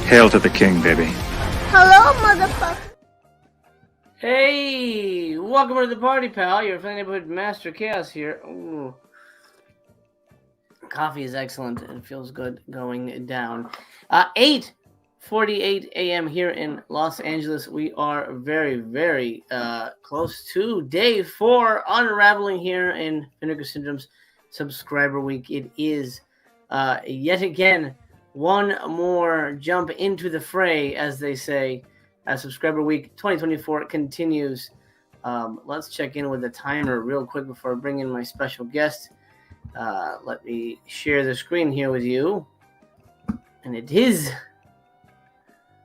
Hail to the king, baby. Hello, motherfucker. Hey, welcome to the party, pal. Your friendly neighborhood Master Chaos here. Ooh. Coffee is excellent and feels good going down. 8:48 a.m. here in Los Angeles. We are very, very close to day 4 unraveling here in Vinegar Syndrome's subscriber week. It is yet again one more jump into the fray, as they say, as subscriber week 2024 continues. Let's check in with the timer real quick before I bring in my special guest. Let me share the screen here with you. And it is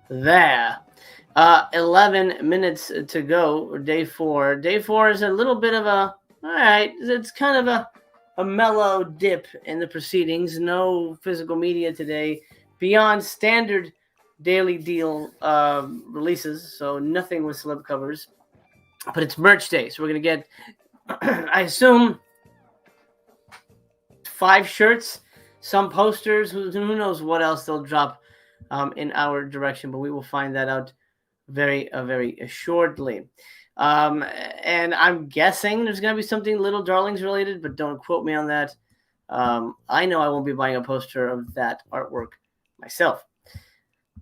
there. 11 minutes to go, day 4. Day 4 is a little bit of a, all right, it's kind of a mellow dip in the proceedings. No physical media today beyond standard daily deal releases, so nothing with celeb covers. But it's merch day, so we're going to get, I assume, 5 shirts, some posters, who knows what else they'll drop in our direction, but we will find that out very shortly. And I'm guessing there's going to be something Little Darlings related, but don't quote me on that. I know I won't be buying a poster of that artwork myself.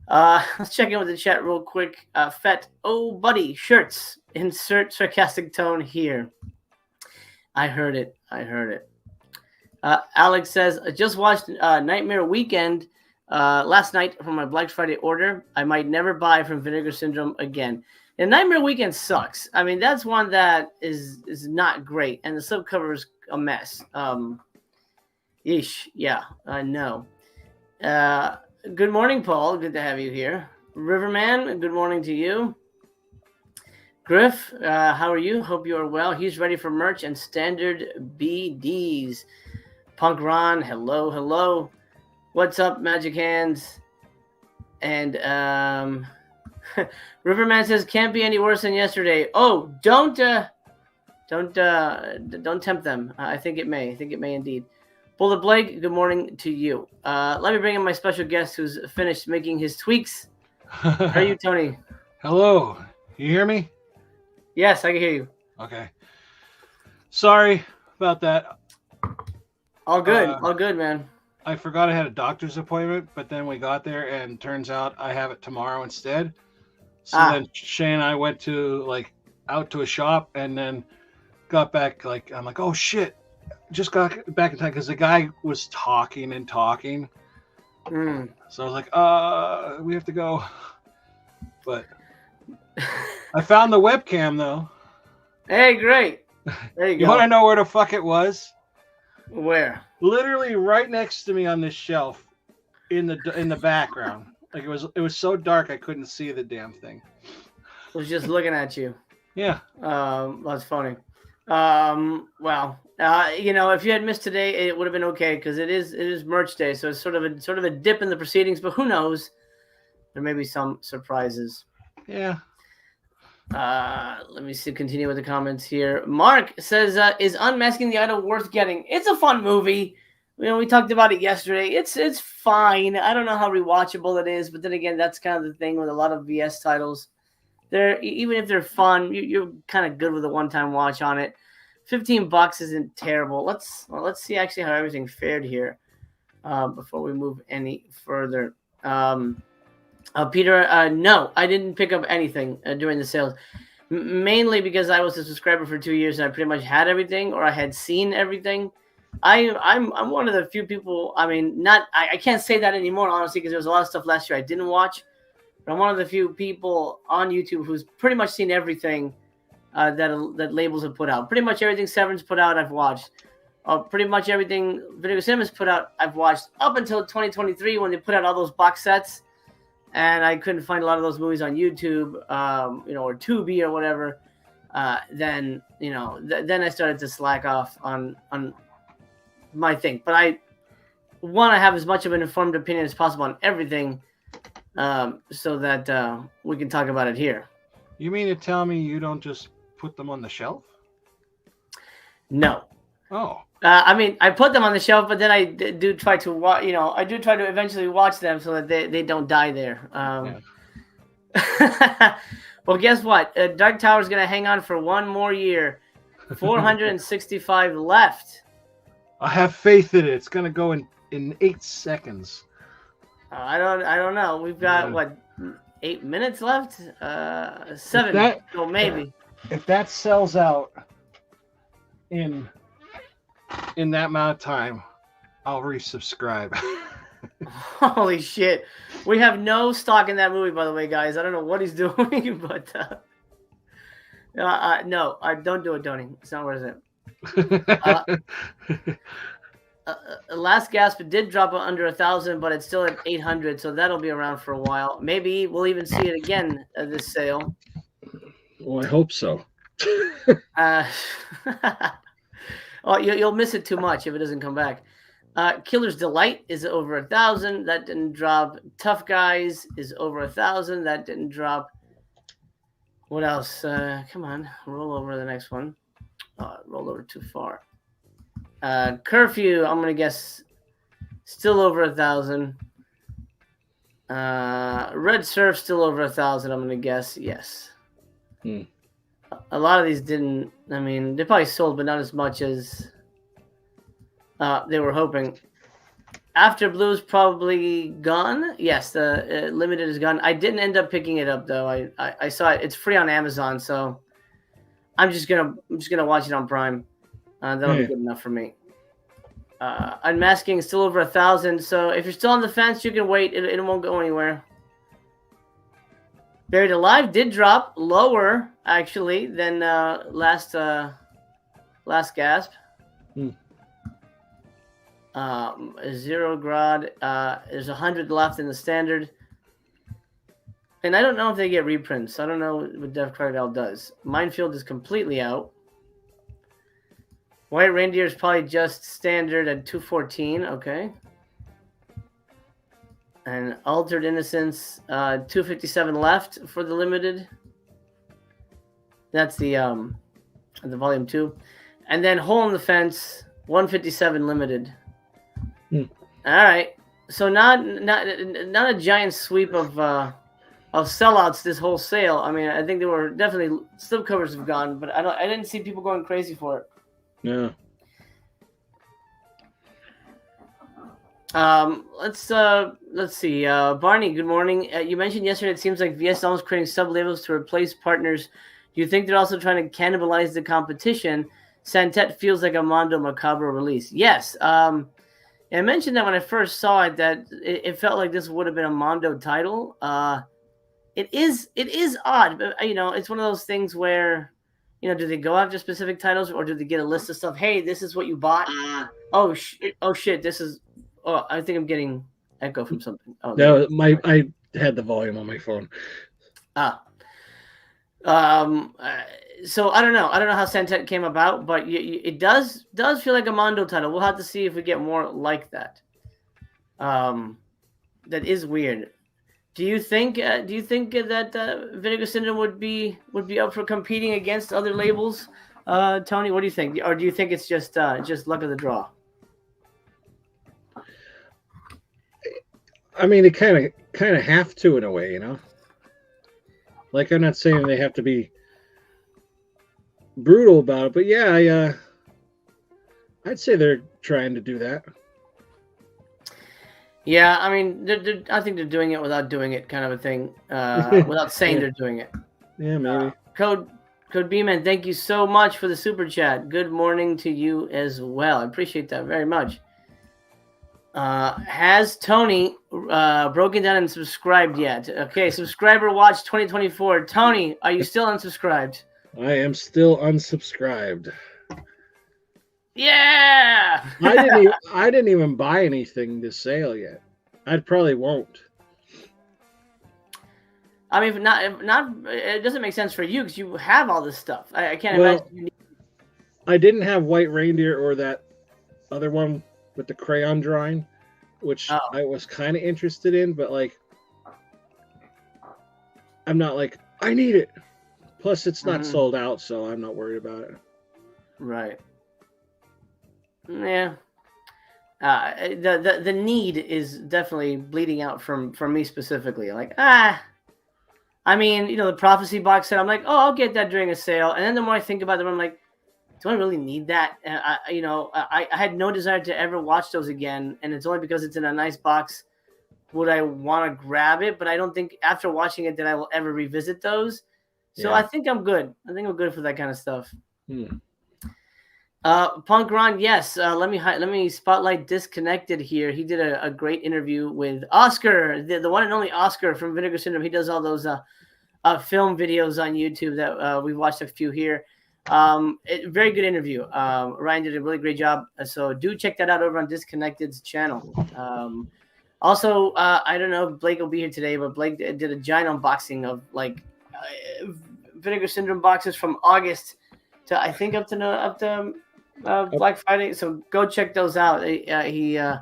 Let's check in with the chat real quick. Fet, oh buddy, shirts. Insert sarcastic tone here. I heard it. Alex says, I just watched Nightmare Weekend last night from my Black Friday order. I might never buy from Vinegar Syndrome again. And Nightmare Weekend sucks. I mean, that's one that is not great. And the subcover is a mess. Yeah, I know. Good morning, Paul. Good to have you here. Riverman, good morning to you. Griff, how are you? Hope you are well. He's ready for merch and standard BDs. Punk Ron, hello. What's up, Magic Hands? And Riverman says can't be any worse than yesterday. Oh, don't tempt them. I think it may indeed. Bullet Blake, good morning to you. Let me bring in my special guest who's finished making his tweaks. How are you, Tony? Hello. You hear me? Yes, I can hear you. Okay. Sorry about that. All good, man. I forgot I had a doctor's appointment, but then we got there and turns out I have it tomorrow instead. So then Shane and I went to out to a shop and then got back. I'm like, oh shit. Just got back in time because the guy was talking. So I was like, we have to go. But I found the webcam though. Hey, great. There you go. You want to know where the fuck it was? Where? Literally right next to me on this shelf in the background. It was so dark I couldn't see the damn thing. I was just looking at you. Yeah. That's funny. Well, if you had missed today, it would have been okay because it is merch day, so it's sort of a dip in the proceedings. But who knows? There may be some surprises. Yeah. Let me see. Continue with the comments here. Mark says, "Is Unmasking the Idol worth getting? It's a fun movie. We talked about it yesterday. It's fine. I don't know how rewatchable it is, but then again, that's kind of the thing with a lot of VS titles. Even if they're fun, you're kind of good with a one-time watch on it. $15 isn't terrible. Let's see actually how everything fared here before we move any further. Peter, no, I didn't pick up anything during the sales, mainly because I was a subscriber for 2 years and I pretty much had everything, or I had seen everything. I'm one of the few people. I mean, I can't say that anymore, honestly, because there was a lot of stuff last year I didn't watch. But I'm one of the few people on YouTube who's pretty much seen everything that labels have put out. Pretty much everything Severance put out, I've watched. Pretty much everything Vinegar Syndrome put out, I've watched up until 2023 when they put out all those box sets. And I couldn't find a lot of those movies on YouTube, or Tubi or whatever. Then I started to slack off on my thing. But I want to have as much of an informed opinion as possible on everything, so that we can talk about it here. You mean to tell me you don't just put them on the shelf? No. Oh. I mean, I put them on the shelf, but then I do try to watch. I do try to eventually watch them so that they don't die there. Well, guess what? Dark Tower is gonna hang on for one more year. 465 left. I have faith in it. It's gonna go in 8 seconds. I don't know. We've got what 8 minutes left? 7. So maybe. If that sells out in that amount of time, I'll resubscribe. Holy shit. We have no stock in that movie, by the way, guys. I don't know what he's doing, but no, don't do it, Tony. It's not worth it. Last Gasp did drop under 1,000, but it's still at 800, so that'll be around for a while. Maybe we'll even see it again at this sale. Well, I hope so. Oh, you'll miss it too much if it doesn't come back. Killer's Delight is over 1,000. That didn't drop. Tough Guys is over 1,000. That didn't drop. What else? Come on, roll over to the next one. Roll over too far. Curfew, I'm gonna guess, still over 1,000. Red Surf still over 1,000. I'm gonna guess yes. A lot of these didn't. I mean, they probably sold, but not as much as they were hoping. After Blue's probably gone. Yes, the limited is gone. I didn't end up picking it up though. I saw it. It's free on Amazon, so I'm just gonna watch it on Prime. That'll be good enough for me. Unmasking is still over 1,000. So if you're still on the fence, you can wait. It won't go anywhere. Buried Alive did drop lower actually than last Gasp. Zero Grad. There's 100 left in the standard. And I don't know if they get reprints. I don't know what Dev Crocodile does. Minefield is completely out. White Reindeer is probably just standard at 214. Okay. And Altered Innocence, 257 left for the limited. That's the volume 2. And then Hole in the Fence, 157 limited. All right. So not a giant sweep of sellouts this whole sale. I mean, I think there were definitely slipcovers have gone, but I didn't see people going crazy for it. Yeah. Let's see. Barney, good morning. You mentioned yesterday it seems like VSL is creating sub-labels to replace partners. Do you think they're also trying to cannibalize the competition? Santet feels like a Mondo Macabre release. Yes. I mentioned that when I first saw it, that it felt like this would have been a Mondo title. It is odd, but it's one of those things where, do they go after specific titles or do they get a list of stuff? Hey, this is what you bought. Oh shit, this is. Oh, I think I'm getting echo from something. Oh, no, I had the volume on my phone. So I don't know. I don't know how Santet came about, but it does feel like a Mondo title. We'll have to see if we get more like that. That is weird. Do you think that Vinegar Syndrome would be up for competing against other labels? Tony, what do you think? Or do you think it's just luck of the draw? I mean, it kind of have to in a way, Like, I'm not saying they have to be brutal about it, but yeah, I'd say they're trying to do that. Yeah, I mean, I think they're doing it without doing it, kind of a thing, without saying they're doing it. Yeah, maybe. Code B-Man, thank you so much for the super chat. Good morning to you as well. I appreciate that very much. Has Tony broken down and subscribed yet? Okay, subscriber watch 2024. Tony, are you still unsubscribed? I am still unsubscribed. Yeah. I didn't even buy anything this sale yet. I probably won't. I mean, not. It doesn't make sense for you because you have all this stuff. I can't imagine. You need... I didn't have White Reindeer or that other one with the crayon drawing, which I was kind of interested in, but like, I'm not like, I need it. Plus, it's not sold out, so I'm not worried about it. Right. Yeah. The need is definitely bleeding out from me specifically. Like, I mean, the prophecy box set. I'm like, oh, I'll get that during a sale. And then the more I think about them, I'm like, do I really need that? And I had no desire to ever watch those again. And it's only because it's in a nice box would I want to grab it. But I don't think after watching it that I will ever revisit those. So I think I'm good. I think I'm good for that kind of stuff. Punk Ron, yes. Let me spotlight Disconnected here. He did a great interview with Oscar, the one and only Oscar from Vinegar Syndrome. He does all those film videos on YouTube that we've watched a few here. Very good interview. Ryan did a really great job. So do check that out over on Disconnected's channel. Also, I don't know if Blake will be here today, but Blake did a giant unboxing of Vinegar Syndrome boxes from August to I think up to Black Friday. So go check those out. It's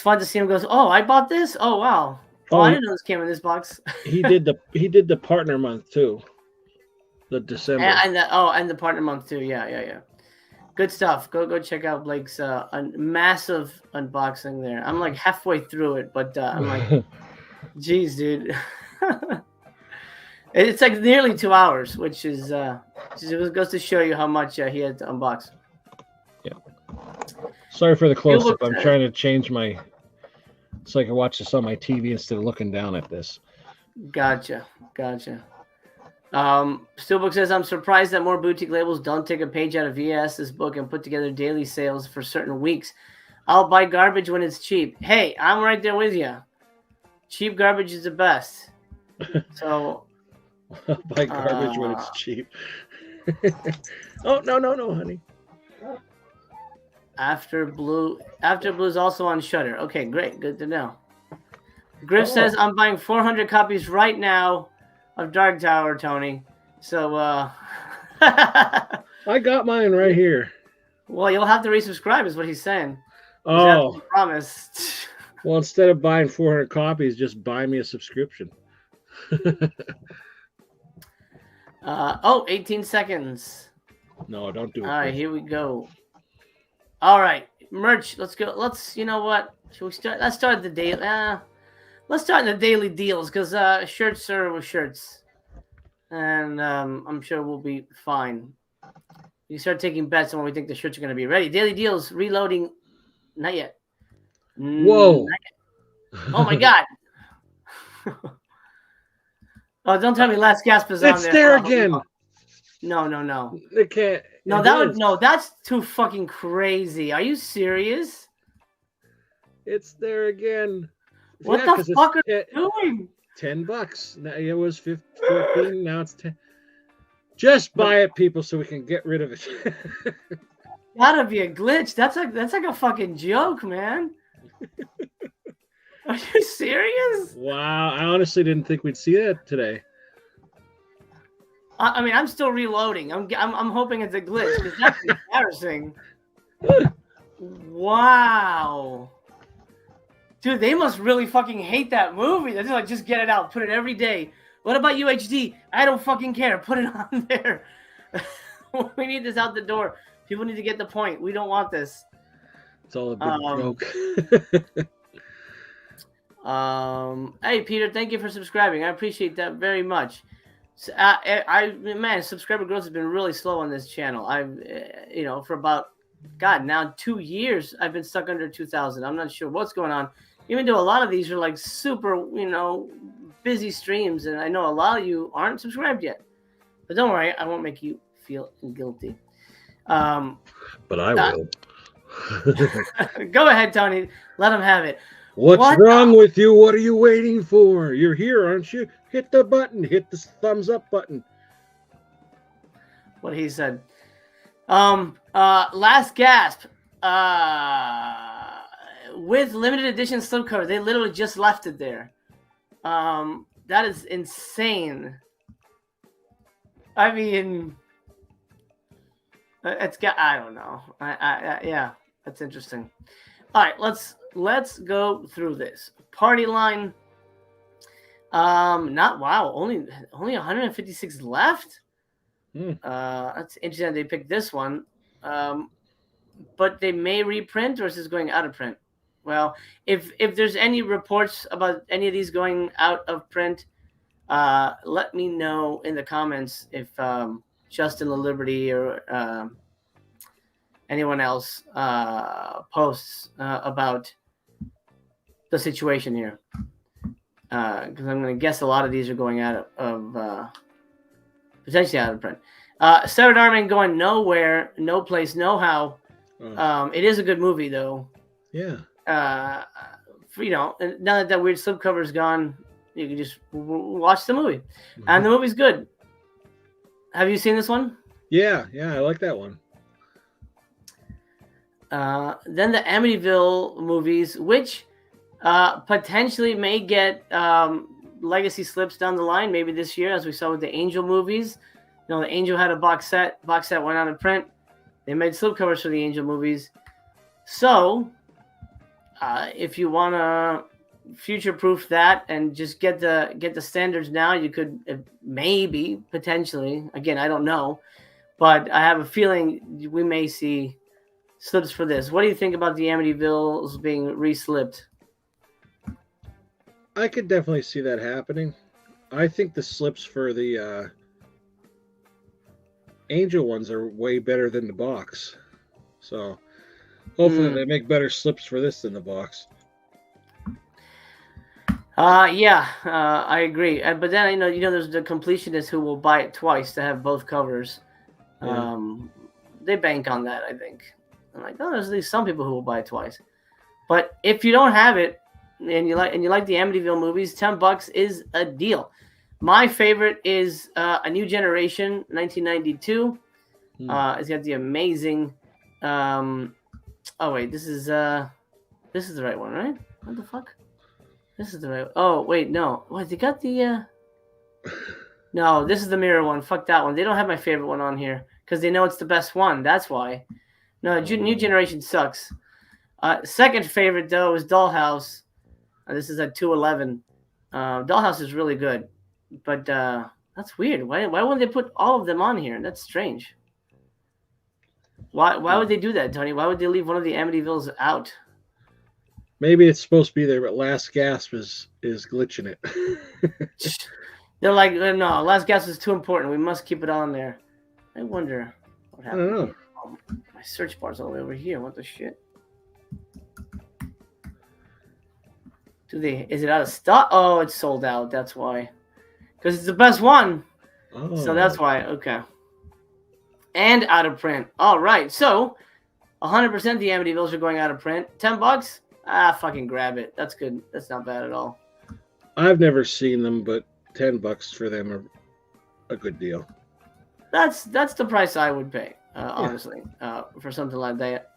fun to see him goes, oh, I bought this. Oh wow. Oh, I didn't know this came in this box. he did the partner month too. The December and the partner month too. Yeah. Good stuff. Go check out Blake's massive unboxing there. I'm like halfway through it, but I'm like, geez, dude. It's like nearly 2 hours, which is goes to show you how much he had to unbox. Yeah. Sorry for the close-up. I'm trying to change my so I can watch this on my TV instead of looking down at this. Gotcha. Steelbook says, I'm surprised that more boutique labels don't take a page out of VS's book and put together daily sales for certain weeks. I'll buy garbage when it's cheap. Hey, I'm right there with you. Cheap garbage is the best. So buy garbage when it's cheap. Oh no, honey. After Blue is also on Shudder. Okay, great, good to know. Griff says I'm buying 400 copies right now of Dark Tower, Tony. So I got mine right here. Well, you'll have to resubscribe, is what he's saying. Oh, promised. Well, instead of buying 400 copies, just buy me a subscription. 18 seconds. No, don't do it. All right, here we go. All right, merch. Let's go. You know what? Should we start? Let's start the daily. Let's start the daily deals because shirts are with shirts, and I'm sure we'll be fine. You start taking bets on when we think the shirts are going to be ready. Daily deals reloading. Not yet. Whoa! Not yet. Oh my god! Oh, don't tell me Last Gasp is on there. It's there again. No. It can't. No, that's too fucking crazy. Are you serious? It's there again. What the fuck are you doing? $10. Now it was 14. Now it's 10. Just buy it, people, so we can get rid of it. Gotta be a glitch. That's like a fucking joke, man. Are you serious? Wow, I honestly didn't think we'd see that today. I mean, I'm still reloading. I'm hoping it's a glitch because that's embarrassing. Wow, dude, they must really fucking hate that movie. They're just like, just get it out, put it every day. What about UHD? I don't fucking care. Put it on there. We need this out the door. People need to get the point. We don't want this. It's all a big joke. Hey Peter, thank you for subscribing. I appreciate that very much. Man, subscriber growth has been really slow on this channel. I've, for about, now 2 years, I've been stuck under 2,000. I'm not sure what's going on. Even though a lot of these are like super, busy streams, and I know a lot of you aren't subscribed yet. But don't worry, I won't make you feel guilty. But I will. Go ahead, Tony. Let him have it. What's wrong with you? What are you waiting for? You're here, aren't you? Hit the button. Hit the thumbs up button. What he said. Last Gasp. With limited edition slipcover. They literally just left it there. That is insane. I mean, I don't know. Yeah, that's interesting. All right, let's go through this party line. Only 156 left. That's interesting. They picked this one. but they may reprint, or is this going out of print? Well, if there's any reports about any of these going out of print, let me know in the comments if Justin LaLiberty or anyone else posts about the situation here. Because I'm going to guess a lot of these are going out of potentially out of print. Sarah Darman going nowhere, no place, no how. It is a good movie, though. Yeah. Now that weird slipcover is gone, you can just watch the movie, and the movie's good. Have you seen this one? Yeah, I like that one. Then the Amityville movies, which potentially may get legacy slips down the line, maybe this year, as we saw with the Angel movies. The Angel had a box set. Box set went out of print. They made slipcovers for the Angel movies. So, if you want to future-proof that and just get the standards now, you could maybe, potentially, again, I don't know, but I have a feeling we may see slips for this. What do you think about the Amityvilles being re-slipped? I could definitely see that happening. I think the slips for the Angel ones are way better than the box. So hopefully they make better slips for this than the box. I agree. But then there's the completionists who will buy it twice to have both covers. Yeah. They bank on that, I think. I'm like, there's at least some people who will buy it twice. But if you don't have it and you like the Amityville movies, $10 is a deal. My favorite is A New Generation, 1992. It's got the amazing. This is the right one, right? What the fuck? This is the right. Oh wait, no. What they got the? No, this is the mirror one. Fuck that one. They don't have my favorite one on here because they know it's the best one. That's why. No, New Generation sucks. Second favorite though is Dollhouse. This is at 211. Dollhouse is really good, but that's weird. Why wouldn't they put all of them on here? That's strange. Why would they do that, Tony? Why would they leave one of the Amityvilles out? Maybe it's supposed to be there, but Last Gasp is glitching it. They're like, no, Last Gasp is too important. We must keep it on there. I wonder what happened. I don't know. My search bar's all the way over here. What the shit? Is it out of stock? Oh, it's sold out. That's why. Because it's the best one. Oh. So that's why. Okay. And out of print. All right. So 100% the Amityvilles are going out of print. $10? Fucking grab it. That's good. That's not bad at all. I've never seen them, but $10 for them are a good deal. That's the price I would pay, honestly, for something like that.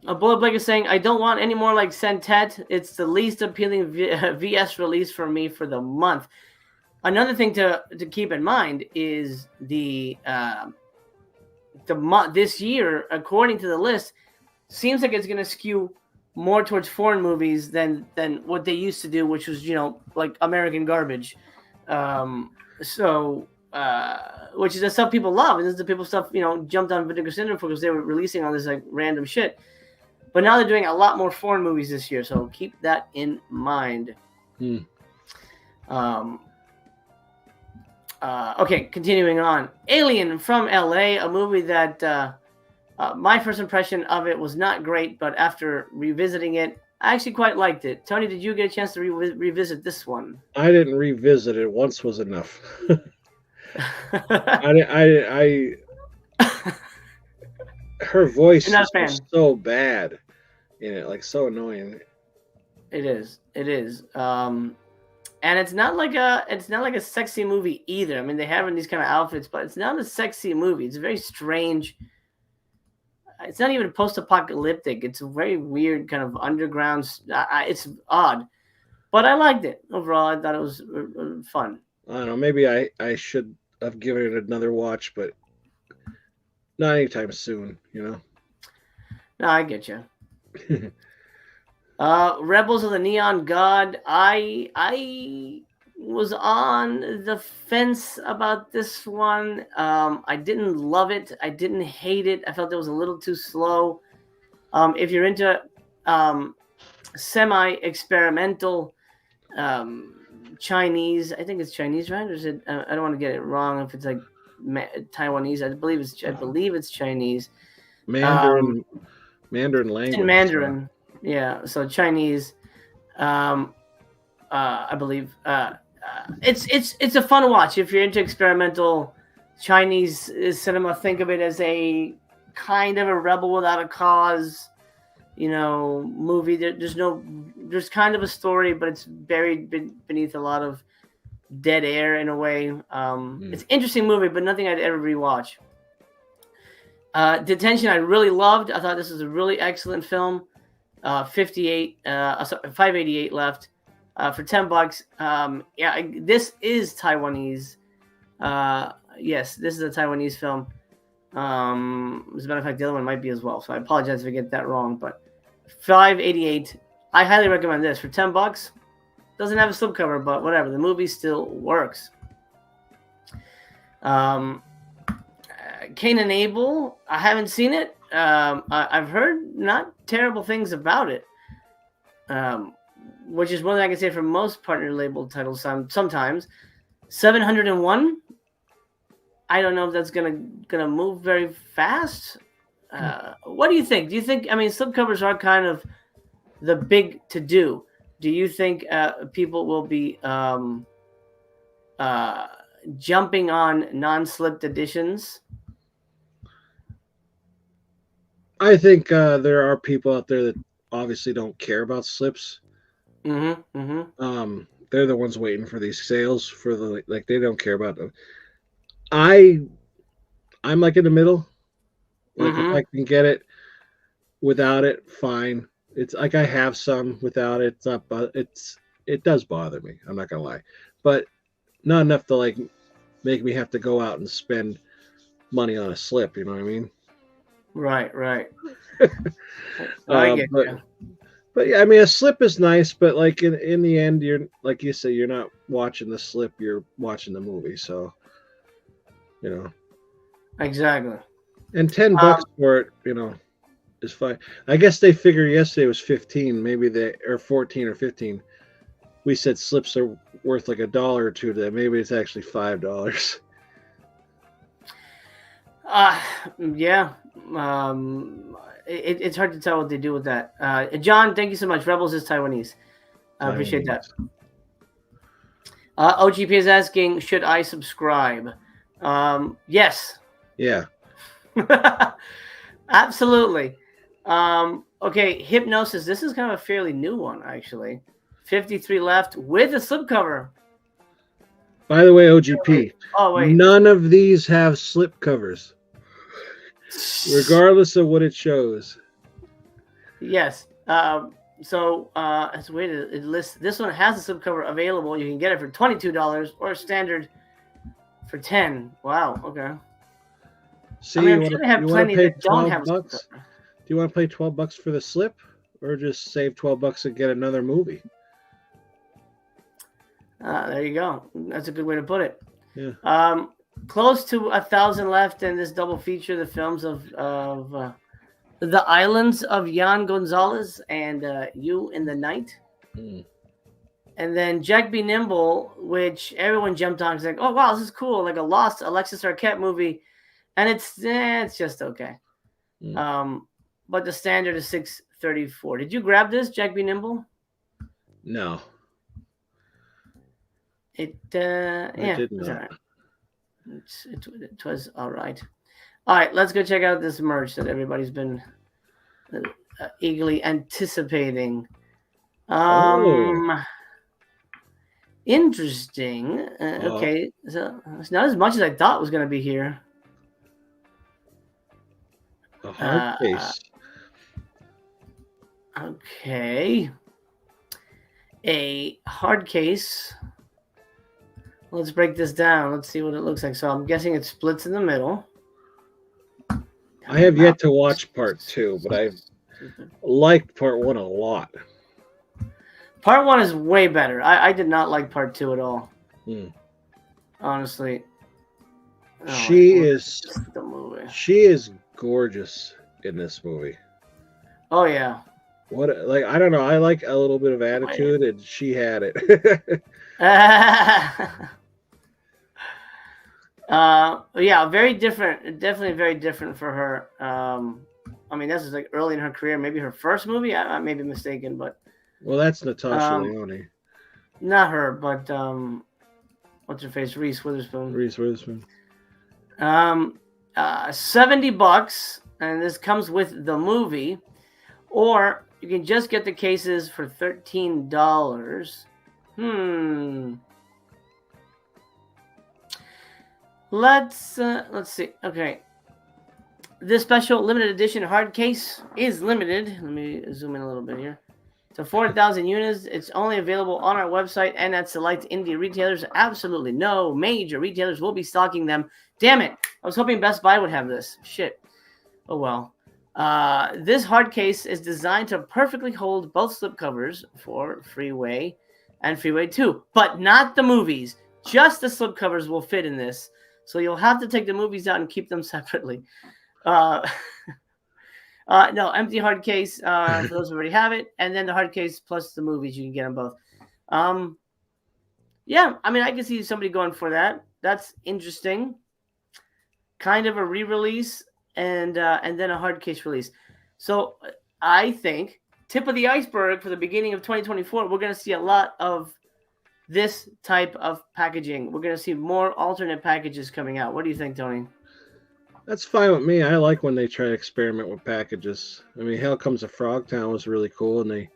Bullet Blake is saying, I don't want any more like Sentet. It's the least appealing VS release for me for the month. Another thing to keep in mind is the this year, according to the list, seems like it's going to skew more towards foreign movies than what they used to do, which was like American garbage. Which is the stuff people love, and this is the people stuff jumped on Vinegar Syndrome because they were releasing all this like random shit. But now they're doing a lot more foreign movies this year, so keep that in mind. Okay, continuing on. Alien from LA, a movie that my first impression of it was not great, but after revisiting it, I actually quite liked it. Tony, did you get a chance to revisit this one? I didn't revisit it. Once was enough. I her voice is so bad in it, like so annoying. It is. And it's not like a sexy movie either. I mean, they have in these kind of outfits, but it's not a sexy movie. It's very strange. It's not even post-apocalyptic. It's a very weird kind of underground. It's odd, but I liked it overall. I thought it was fun. I don't know. Maybe I should have given it another watch, but not anytime soon. No, I get you. Rebels of the Neon God. I was on the fence about this one. I didn't love it. I didn't hate it. I felt it was a little too slow. If you're into semi-experimental Chinese, I think it's Chinese, right? Or is it? I don't want to get it wrong. If it's like Taiwanese, I believe it's Chinese. Mandarin language. In Mandarin, yeah. So Chinese. I believe it's a fun watch if you're into experimental Chinese cinema. Think of it as a kind of a rebel without a cause, movie. There's kind of a story, but it's buried beneath a lot of dead air in a way. It's an interesting movie, but nothing I'd ever rewatch. Detention I really loved. I thought this was a really excellent film. 588 left for $10. This is Taiwanese. Yes, this is a Taiwanese film. As a matter of fact, the other one might be as well. So I apologize if I get that wrong. But 588, I highly recommend this for $10. Doesn't have a slipcover, but whatever. The movie still works. Cain and Abel, I haven't seen it. I've heard not terrible things about it, which is one thing I can say for most partner labeled titles. Sometimes 701. I don't know if that's gonna move very fast. What do you think? Slipcovers are kind of the big to do. Do you think people will be jumping on non-slipped editions? I think there are people out there that obviously don't care about slips. Mm-hmm. Mm-hmm. They're the ones waiting for these sales for they don't care about them. I'm like in the middle. Like if I can get it without it, fine. It's like I have some without it. It's not, but it does bother me. I'm not gonna lie, but not enough to make me have to go out and spend money on a slip. You know what I mean? Right. I get you. But yeah, a slip is nice, but in the end, you're like you say, you're not watching the slip, you're watching the movie. So, exactly. And $10 for it, is fine. I guess they figured yesterday was 15, maybe or 14 or 15. We said slips are worth like $1 or $2 to them. Maybe it's actually $5. Yeah. It's hard to tell what they do with that. John, thank you so much. Rebels is Taiwanese. I appreciate that. OGP is asking, should I subscribe? Yes. Yeah. Absolutely. Okay, Hypnosis. This is kind of a fairly new one, actually. 53 left with a slipcover. By the way, OGP. Oh, wait. None of these have slipcovers. Regardless of what it shows. Yes. So as a way to list, this one has a slipcover available. You can get it for $22 or standard for $10. Wow. Okay. See, I'm sure they have plenty that don't have a slipcover. Do you want to pay $12 for the slip, or just save $12 and get another movie? There you go. That's a good way to put it. Yeah. Close to 1,000 left in this double feature. The films of The Islands of Jan Gonzalez and You in the Night. And then Jack Be Nimble, which everyone jumped on. It's like, oh, wow, this is cool. Like a lost Alexis Arquette movie. And it's just okay. But the standard is $6.34. Did you grab this, Jack Be Nimble? No. I did not. All right. It was all right. All right, let's go check out this merch that everybody's been eagerly anticipating. Interesting. Okay, so it's not as much as I thought was going to be here. A hard case. Okay. A hard case. Let's break this down. Let's see what it looks like. So I'm guessing it splits in the middle. I have yet to watch part 2, but I've liked part 1 a lot. Part 1 is way better. I did not like part 2 at all. Honestly. She is the movie. She is gorgeous in this movie. Oh yeah. What, like, I don't know. I like a little bit of attitude, and she had it. Yeah, very different. Definitely very different for her. I mean, this is like early in her career, maybe her first movie. I may be mistaken, but Well, that's Natasha Lyonne. not her, but what's her face? Reese Witherspoon. Reese Witherspoon. $70, and this comes with the movie, or you can just get the cases for $13. Let's see. Okay, this special limited edition hard case is limited. Let me zoom in a little bit here. To 4,000 units. It's only available on our website and at select indie retailers. Absolutely no major retailers will be stocking them. Damn it! I was hoping Best Buy would have this. Shit. Oh well. This hard case is designed to perfectly hold both slipcovers for Freeway and Freeway 2, but not the movies. Just the slipcovers will fit in this. So you'll have to take the movies out and keep them separately. No, empty hard case for those who already have it, and then the hard case plus the movies. You can get them both. Yeah, I mean, I can see somebody going for that. That's interesting. Kind of a re-release and then a hard case release. So I think tip of the iceberg for the beginning of 2024, we're going to see a lot of this type of packaging. We're going to see more alternate packages coming out. What do you think, Tony? That's fine with me. I like when they try to experiment with packages. I mean, Hell Comes to Frogtown was really cool, and they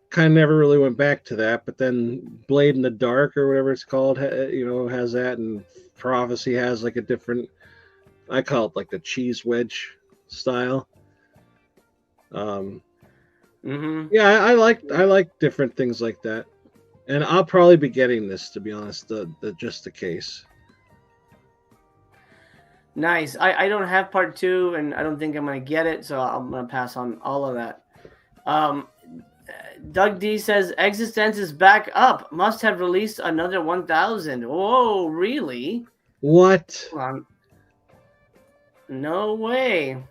kind of never really went back to that. But then Blade in the Dark, or whatever it's called, has that, and Prophecy has like a different, I call it like the cheese wedge style. Yeah, I like different things like that. And I'll probably be getting this, to be honest, just the case. Nice. I don't have part 2, and I don't think I'm going to get it, so I'm going to pass on all of that. Doug D says, Existenz is back up. Must have released another 1,000. Whoa, really? What? No way.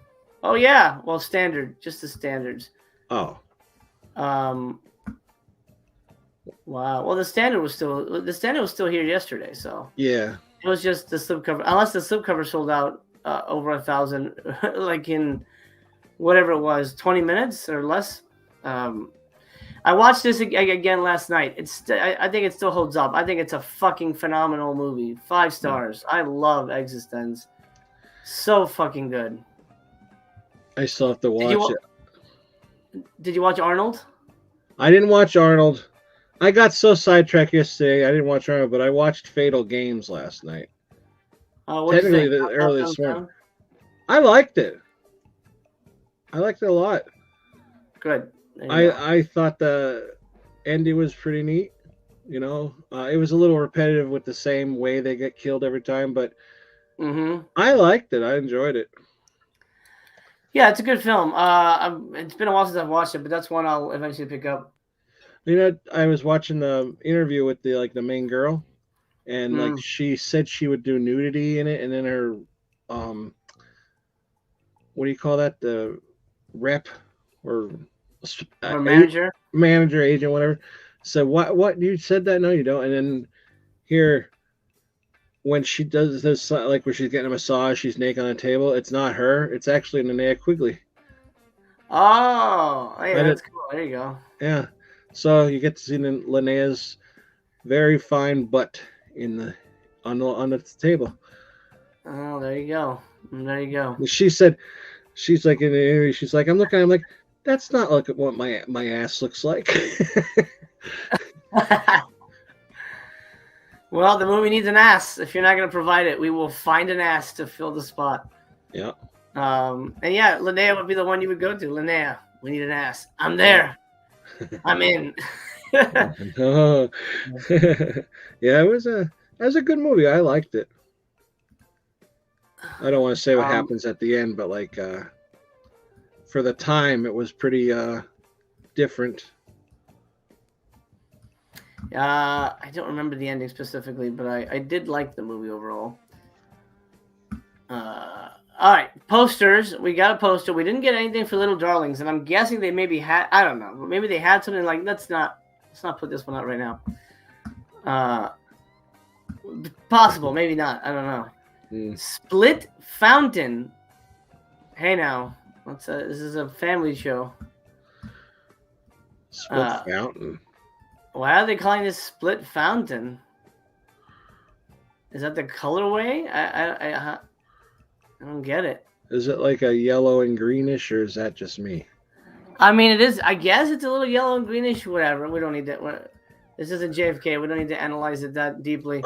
Oh, yeah. Well, standard. Just the standards. Oh. Wow. Well, the standard was still here yesterday, so yeah, it was just the slipcover. Unless the slipcover sold out over 1,000, like in whatever it was, 20 minutes or less. I watched this again last night. I think it still holds up. I think it's a fucking phenomenal movie. 5 stars. I love Existenz. So fucking good. I still have to watch it. Did you watch Arnold? I didn't watch Arnold. I got so sidetracked yesterday. I didn't watch Arnold, but I watched Fatal Games last night. Technically, the earliest one. I liked it. I liked it a lot. Good. I thought the ending was pretty neat. You know, it was a little repetitive with the same way they get killed every time, but I liked it. I enjoyed it. Yeah, it's a good film. It's been a while since I've watched it, but that's one I'll eventually pick up. You know, I was watching the interview with the main girl, and like she said she would do nudity in it, and then her what do you call that? The rep or manager, agent, whatever. So what you said that? No, you don't. And then here, when she does this, like where she's getting a massage, she's naked on a table. It's not her. It's actually Linnea Quigley. Oh, hey, that's cool. There you go. Yeah. So you get to see Linnea's very fine butt on the table. Oh, there you go. There you go. She said, she's like in the interview, she's like, I'm like, that's not like what my ass looks like. Well, the movie needs an ass. If you're not going to provide it, we will find an ass to fill the spot. Yeah. And yeah, Linnea would be the one you would go to. Linnea, we need an ass. I'm there. I'm in. Oh. Yeah, it was a good movie. I liked it. I don't want to say what happens at the end, but like for the time, it was pretty different. I don't remember the ending specifically, but I did like the movie overall. All right, posters. We got a poster. We didn't get anything for Little Darlings, and I'm guessing they maybe had. I don't know. Maybe they had something like. Let's not put this one out right now. Possible, maybe not. I don't know. Split Fountain. Hey now, this is a family show. Split Fountain. Why are they calling this Split Fountain? Is that the colorway? I don't get it. Is it like a yellow and greenish, or is that just me? I mean, it is. I guess it's a little yellow and greenish. Whatever. We don't need that. This isn't JFK. We don't need to analyze it that deeply.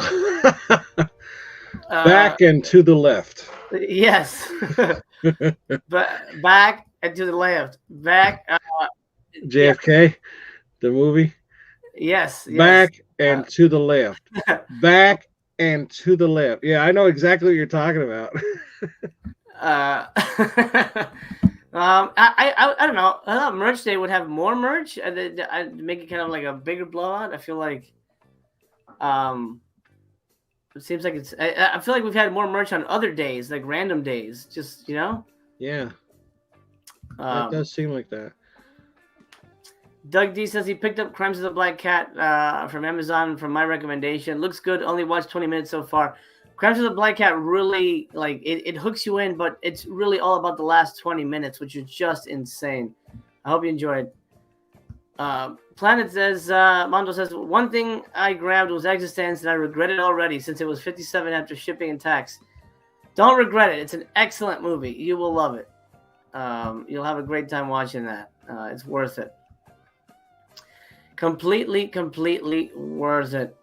Back and to the left. Yes. But back and to the left. Back. JFK, the movie. Yes. Back and to the left. Back and to the left. Yeah, I know exactly what you're talking about. I don't know. I thought merch day would have more merch. I'd make it kind of like a bigger blowout. I feel like, it seems like it's. I feel like we've had more merch on other days, like random days. Just Yeah. It does seem like that. Doug D says he picked up Crimes of the Black Cat from Amazon from my recommendation. Looks good. Only watched 20 minutes so far. Crimes of the Black Cat really, like, it hooks you in, but it's really all about the last 20 minutes, which is just insane. I hope you enjoyed. Planet says, Mondo says, one thing I grabbed was Existenz, and I regret it already since it was $57 after shipping and tax. Don't regret it. It's an excellent movie. You will love it. You'll have a great time watching that. It's worth it. Completely worth it.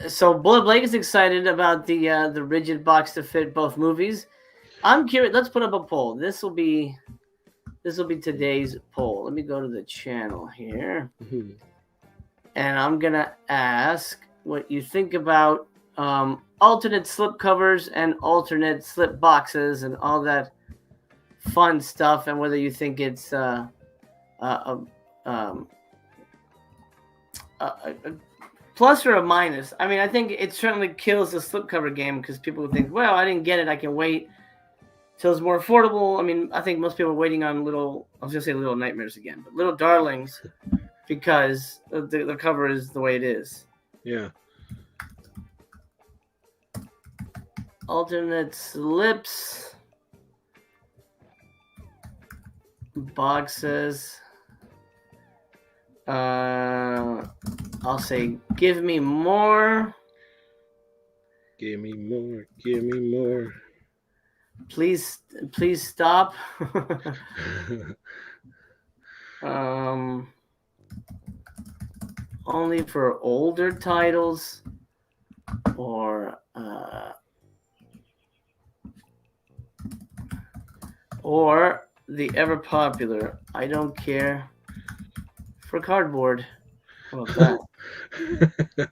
So Bullet Blake is excited about the rigid box to fit both movies. I'm curious. Let's put up a poll. This will be today's poll. Let me go to the channel here, and I'm gonna ask what you think about alternate slip covers and alternate slip boxes and all that fun stuff, and whether you think it's a plus or a minus. I mean, I think it certainly kills the slipcover game because people think, well, I didn't get it. I can wait till it's more affordable. I mean, I think most people are waiting on Little Nightmares again, but Little Darlings because the cover is the way it is. Yeah. Alternate slips. Boxes. I'll say, give me more. Give me more. Give me more. Please stop. Only for older titles, or the ever popular I don't care for cardboard. How about that?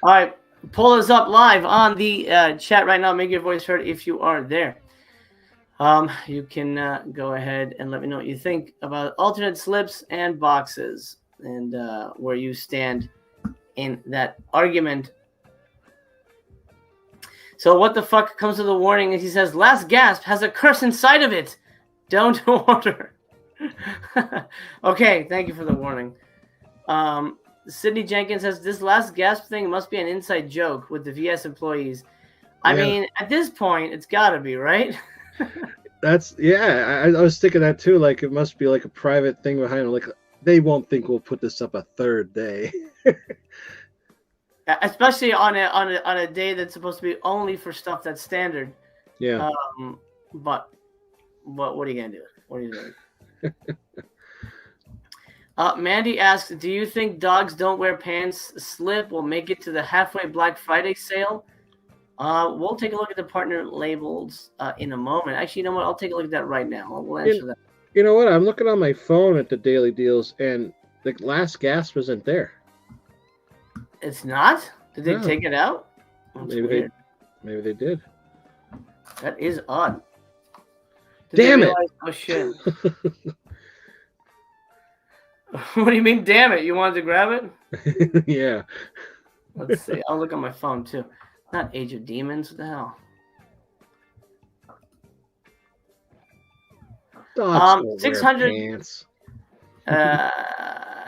All right, pull us up live on the chat right now. Make your voice heard if you are there. You can go ahead and let me know what you think about alternate slips and boxes and where you stand in that argument. So what the fuck comes with the warning is he says, last gasp has a curse inside of it. Don't order. Okay, thank you for the warning. Sydney Jenkins says, this last gasp thing must be an inside joke with the VS employees. I mean, at this point, it's got to be, right? I was thinking that too. Like, it must be like a private thing behind it. Like, they won't think we'll put this up a third day. Especially on a day that's supposed to be only for stuff that's standard. Yeah. But what are you gonna do? What are you doing? Mandy asks, do you think dogs don't wear pants slip will make it to the halfway Black Friday sale? We'll take a look at the partner labels in a moment. Actually, you know what? I'll take a look at that right now. We'll answer that. You know what? I'm looking on my phone at the daily deals, and the last gasp isn't there. It's not? Did they take it out? Maybe they did. That is odd. Damn it! Oh shit. What do you mean? Damn it! You wanted to grab it? Yeah. Let's see. I'll look on my phone too. Not Age of Demons. What the hell? Dogs don't wear 600. pants.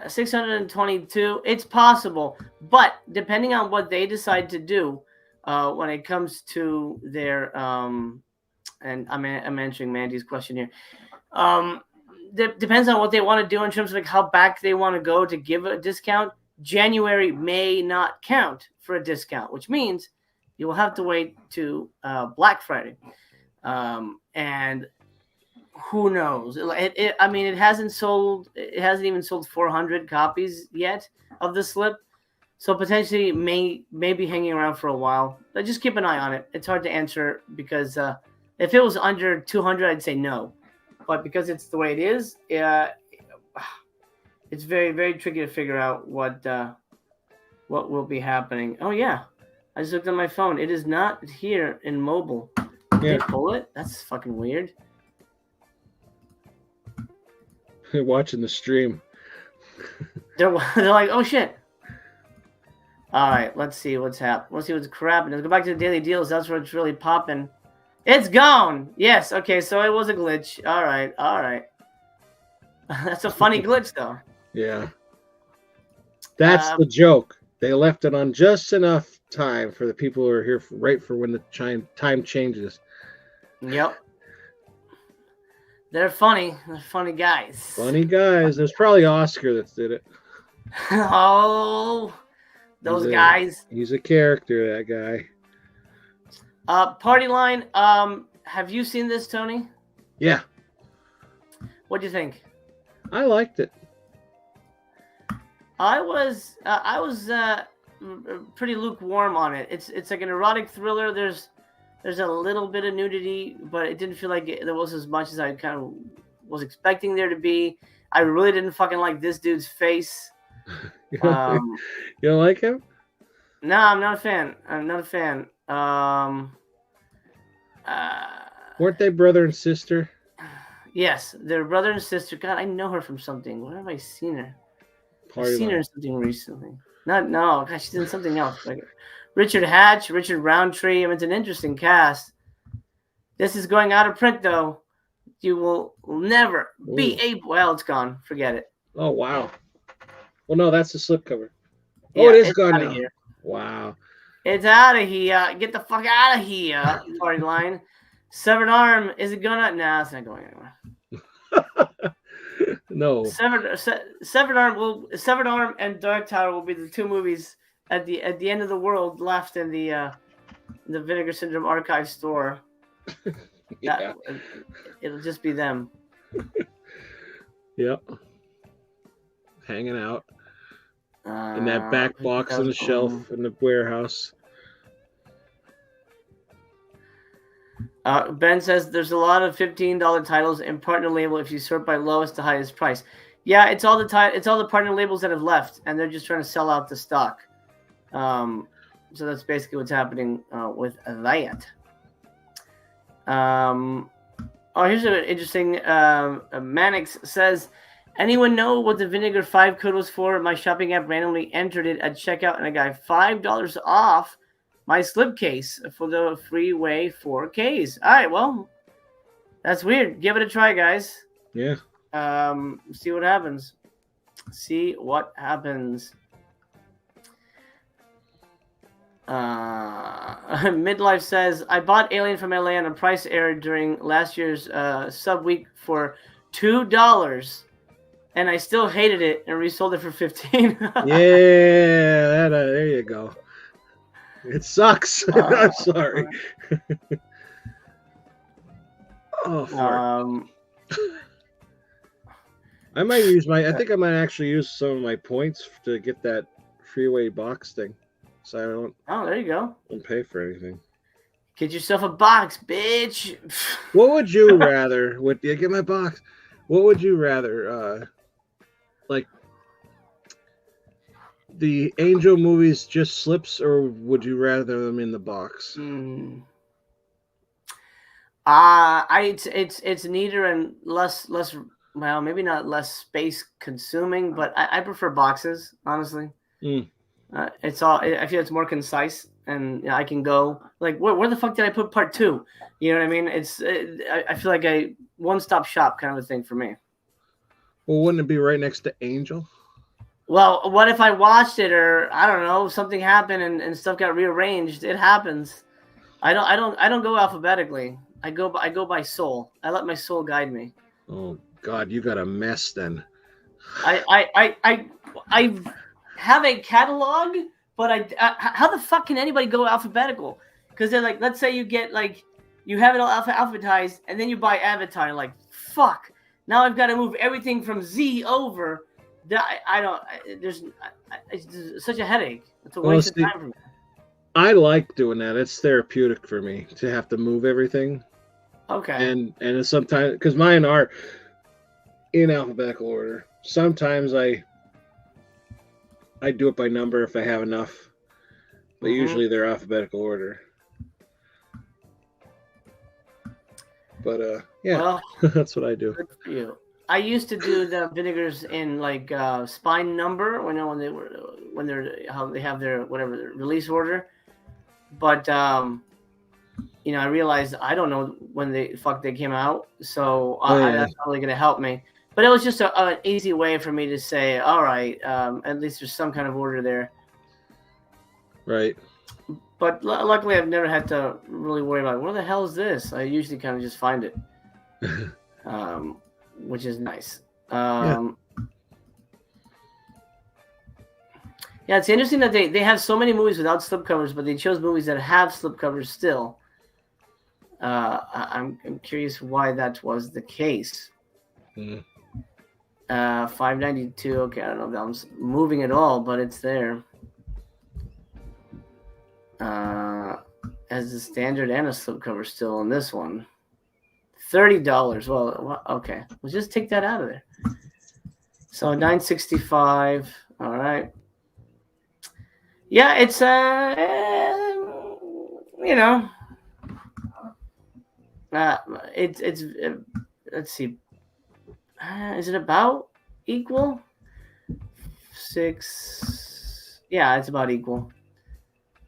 622. It's possible, but depending on what they decide to do, when it comes to their and I'm answering Mandy's question here. Depends on what they want to do in terms of like how back they want to go to give a discount. January may not count for a discount, which means you will have to wait to Black Friday, and who knows? It hasn't sold. It hasn't even sold 400 copies yet of the slip, so potentially may be hanging around for a while. But just keep an eye on it. It's hard to answer because if it was under 200, I'd say no. But because it's the way it is, it's very, very tricky to figure out what will be happening. Oh yeah, I just looked on my phone. It is not here in mobile. Did they pull it? That's fucking weird. Watching the stream. They're like, oh shit. All right, let's see what's happening. Let's see what's crapping. Let's go back to the daily deals. That's where it's really popping. It's gone. Yes. Okay. So it was a glitch. All right. That's a funny glitch, though. Yeah. That's the joke. They left it on just enough time for the people who are here right for when the time changes. Yep. They're funny. They're funny guys. Funny guys. There's probably Oscar that did it. Oh, those guys. He's a character, that guy. Party line. Have you seen this, Tony? Yeah. What do you think? I liked it. I was pretty lukewarm on it. It's like an erotic thriller. There's a little bit of nudity, but it didn't feel like there was as much as I kind of was expecting there to be. I really didn't fucking like this dude's face. You don't like him? No, I'm not a fan. Weren't they brother and sister? Yes, they're brother and sister. God, I know her from something. Where have I seen her? I've seen her in something recently. No, gosh, she's in something else. Like Richard Hatch, Richard Roundtree. I mean, it's an interesting cast. This is going out of print, though. You will never be able. Well, it's gone. Forget it. Oh wow. Well, no, that's the slipcover. Yeah, Oh, it is gone now. Here. Wow. It's out of here. Get the fuck out of here, party line. Severed Arm. Is it gonna? Nah, it's not going anywhere. No. Severed Arm and Dark Tower will be the two movies at the end of the world left in the Vinegar Syndrome archive store. Yeah. It'll just be them. Yep. Hanging out in that back box on the shelf in the warehouse. Ben says there's a lot of $15 titles in partner label if you sort by lowest to highest price. Yeah, it's all the partner labels that have left, and they're just trying to sell out the stock. So that's basically what's happening with that. Here's an interesting. Mannix says, anyone know what the Vinegar 5 code was for? My shopping app randomly entered it at checkout, and I got $5 off my slipcase for the Freeway 4Ks. All right, well, that's weird. Give it a try, guys. Yeah. See what happens. Midlife says, I bought Alien from LA on a price error during last year's sub week for $2, and I still hated it and resold it for $15. Yeah, there you go. It sucks. I'm sorry. Oh, I might use I think I might actually use some of my points to get that Freeway box thing. So I don't. Oh, there you go. Don't pay for anything. Get yourself a box, bitch. What would you rather? Get my box. What would you rather? Like the Angel movies just slips, or would you rather them in the box? It's neater and less well, maybe not less space consuming, but I prefer boxes, honestly. It's all. I feel it's more concise, and I can go like, where the fuck did I put part 2? You know what I mean? I feel like a one-stop shop kind of a thing for me. Well, wouldn't it be right next to Angel? Well, what if I watched it, or I don't know, something happened and stuff got rearranged? It happens. I don't go alphabetically. I go by soul. I let my soul guide me. Oh God, you got a mess then. I have a catalog, but how the fuck can anybody go alphabetical? Because they're like, let's say you get like, you have it all alphabetized, and then you buy Avatar, and like, fuck, now I've got to move everything from Z over. It's such a headache. It's a waste of time for me. I like doing that. It's therapeutic for me to have to move everything. Okay. And sometimes, because mine are in alphabetical order. Sometimes I do it by number if I have enough, but usually they're alphabetical order. But yeah, well, that's what I do. Good for you. I used to do the vinegars in like spine number when they have their whatever their release order, but I realized I don't know when they came out, so that's not really gonna help me. But it was just an easy way for me to say, all right, at least there's some kind of order there. Right. But luckily, I've never had to really worry about where the hell is this. I usually kind of just find it, which is nice. Yeah, it's interesting that they have so many movies without slipcovers, but they chose movies that have slipcovers still. I'm curious why that was the case. 592. Okay, I don't know if that one's moving at all, but it's there. As a standard and a slipcover still on this one. $30. Well, okay. We'll just take that out of there. So $9.65. All right. Yeah, it's it's let's see. Is it about equal? 6. Yeah, it's about equal.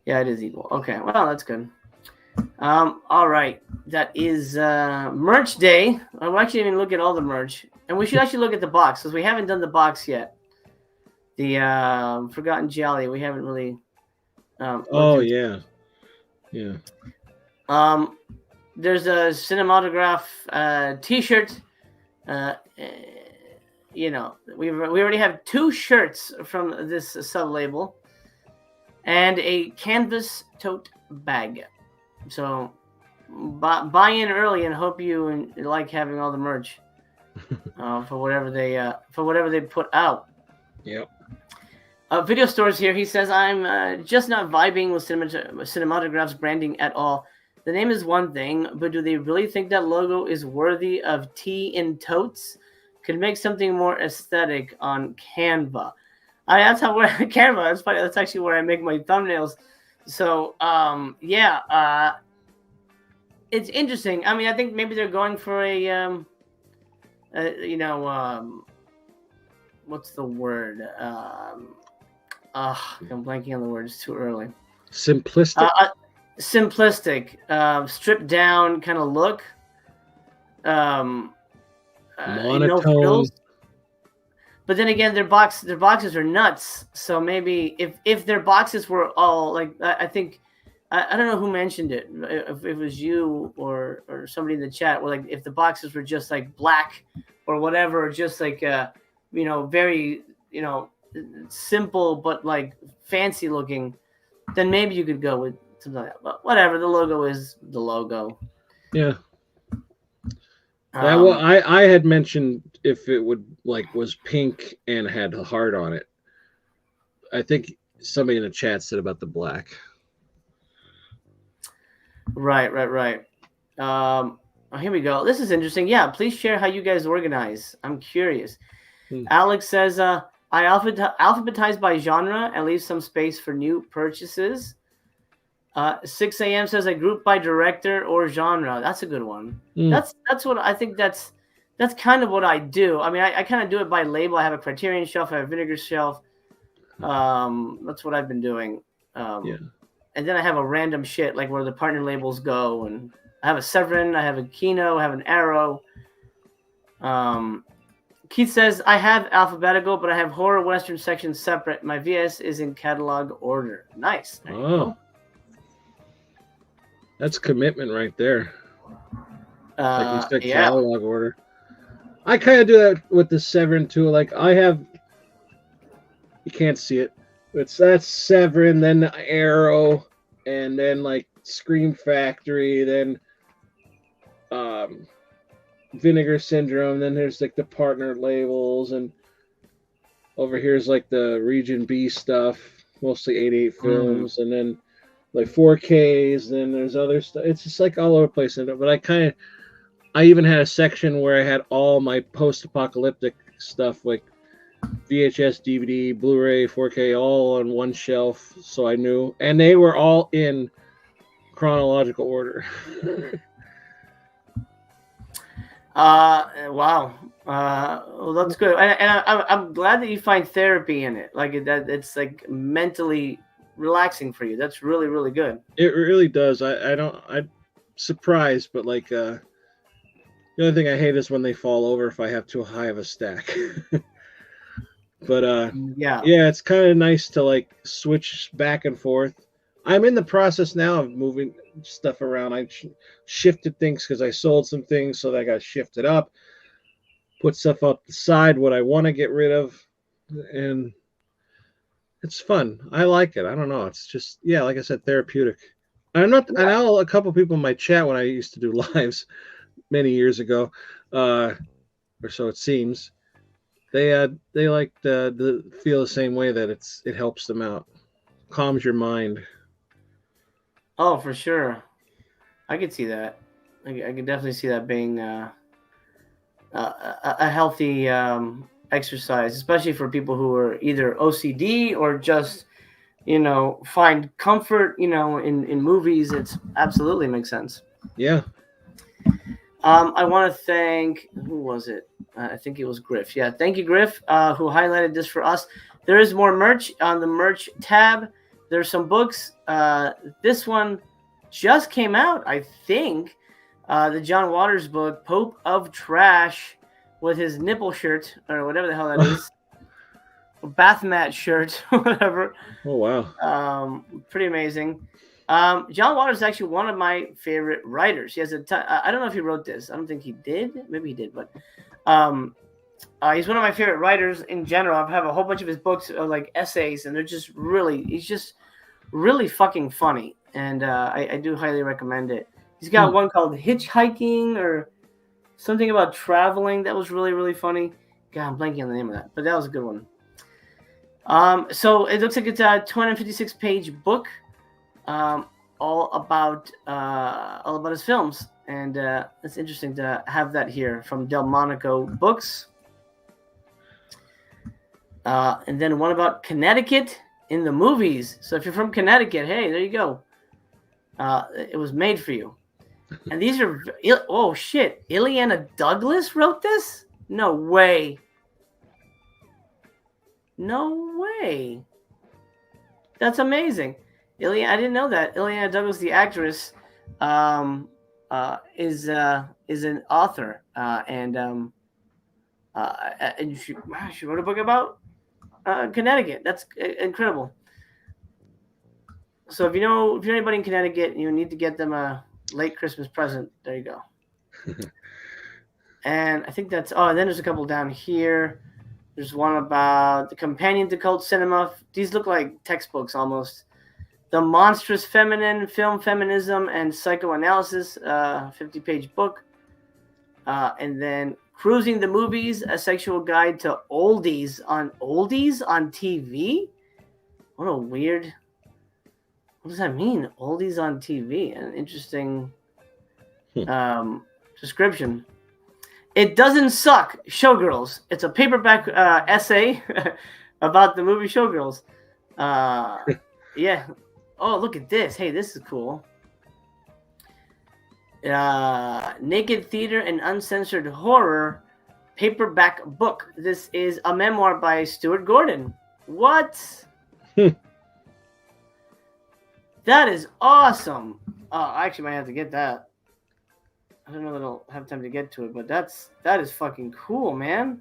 Yeah, it is equal. Okay, well, that's good. All right. That is merch day. I'm actually even look at all the merch. And we should actually look at the box, because we haven't done the box yet. The Forgotten Gialli, we haven't really... yeah. Yeah. There's a cinematograph t-shirt. We already have 2 shirts from this sub-label. And a canvas tote bag. So buy in early and hope you like having all the merch for whatever they put out. Yep. Video stores here. He says, I'm just not vibing with Cinematograph's branding at all. The name is one thing, but do they really think that logo is worthy of tea in totes? Could make something more aesthetic on Canva. That's how Canva. That's funny. That's actually where I make my thumbnails. So, it's interesting. I mean, I think maybe they're going for what's the word? I'm blanking on the word. It's too early. Simplistic. Simplistic, stripped down kind of look. Monotone. No frills. But then again, their boxes are nuts. So maybe if their boxes were all like, I think, I don't know who mentioned it. If it was you or somebody in the chat, where like if the boxes were just like black or whatever, or just like very simple but like fancy looking, then maybe you could go with something like that. But whatever, the logo is the logo. Yeah. I had mentioned if it was pink and had a heart on it. I think somebody in the chat said about the black. Right. Here we go. This is interesting. Yeah, please share how you guys organize. I'm curious. Alex says, I alphabetize by genre and leave some space for new purchases. 6 a.m. says I group by director or genre. That's a good one. That's what I think. That's that's kind of what I do. I mean, I kind of do it by label. I have a Criterion shelf, I have a Vinegar shelf. That's what I've been doing. Yeah. And then I have a random shit like where the partner labels go, and I have a Severin, I have a Kino, I have an Arrow. Keith says I have alphabetical, but I have horror Western sections separate. My VS is in catalog order. Nice. There you go. That's commitment right there. Like you said, yeah. catalog order. I kind of do that with the Severin too. Like I have, you can't see it. That's Severin, then the Arrow, and then like Scream Factory, then Vinegar Syndrome. Then there's like the partner labels, and over here's like the Region B stuff, mostly 88 films, and then like 4Ks. Then there's other stuff. It's just like all over the place. But I even had a section where I had all my post-apocalyptic stuff, like VHS, DVD, Blu-ray, 4K, all on one shelf, so I knew, and they were all in chronological order. Wow. Well, that's good, and I'm glad that you find therapy in it. Like that, it's like mentally relaxing for you. That's really, really good. It really does. I'm surprised, but like the only thing I hate is when they fall over if I have too high of a stack. But yeah, it's kind of nice to like switch back and forth. I'm in the process now of moving stuff around. I shifted things because I sold some things, so that got shifted up. Put stuff up the side, what I want to get rid of, and it's fun. I like it. I don't know. It's just, yeah, like I said, therapeutic. I'm not. I know a couple people in my chat when I used to do lives many years ago, or so it seems. They like to feel the same way, that it helps them out, calms your mind. Oh, for sure, I could see that. I could definitely see that being a healthy exercise, especially for people who are either OCD or just find comfort in movies. It's absolutely makes sense. Yeah. I want to thank, who was it? I think it was Griff. Yeah, thank you, Griff, who highlighted this for us. There is more merch on the merch tab. There's some books. This one just came out, I think. The John Waters book, Pope of Trash, with his nipple shirt, or whatever the hell that is. A bath mat shirt, whatever. Oh, wow. Pretty amazing. John Waters is actually one of my favorite writers. He has I don't know if he wrote this. I don't think he did. Maybe he did, but he's one of my favorite writers in general. I have a whole bunch of his books, like essays, and he's just really fucking funny. And I do highly recommend it. He's got one called Hitchhiking or something about traveling that was really, really funny. God, I'm blanking on the name of that, but that was a good one. So it looks like it's a 256 page book. All about his films, and it's interesting to have that here from Delmonico Books. And then one about Connecticut in the movies. So if you're from Connecticut, hey, there you go. It was made for you. And these are oh shit, Ileana Douglas wrote this? No way. That's amazing. I didn't know that. Ileana Douglas, the actress, is an author, and she wrote a book about Connecticut. That's incredible. So if you know anybody in Connecticut, you need to get them a late Christmas present. There you go. And I think that's. Oh, and then there's a couple down here. There's one about the companion to cult cinema. These look like textbooks almost. The Monstrous Feminine, Film Feminism and Psychoanalysis, 50-page book. And then Cruising the Movies, a sexual guide to oldies on TV? What a weird... What does that mean? Oldies on TV? An interesting description. It Doesn't Suck, Showgirls. It's a paperback essay about the movie Showgirls. Yeah. Oh, look at this. Hey, this is cool. Naked Theater and Uncensored Horror, paperback book. This is a memoir by Stuart Gordon. What? That is awesome. I actually might have to get that. I don't know that I'll have time to get to it, but that is fucking cool, man.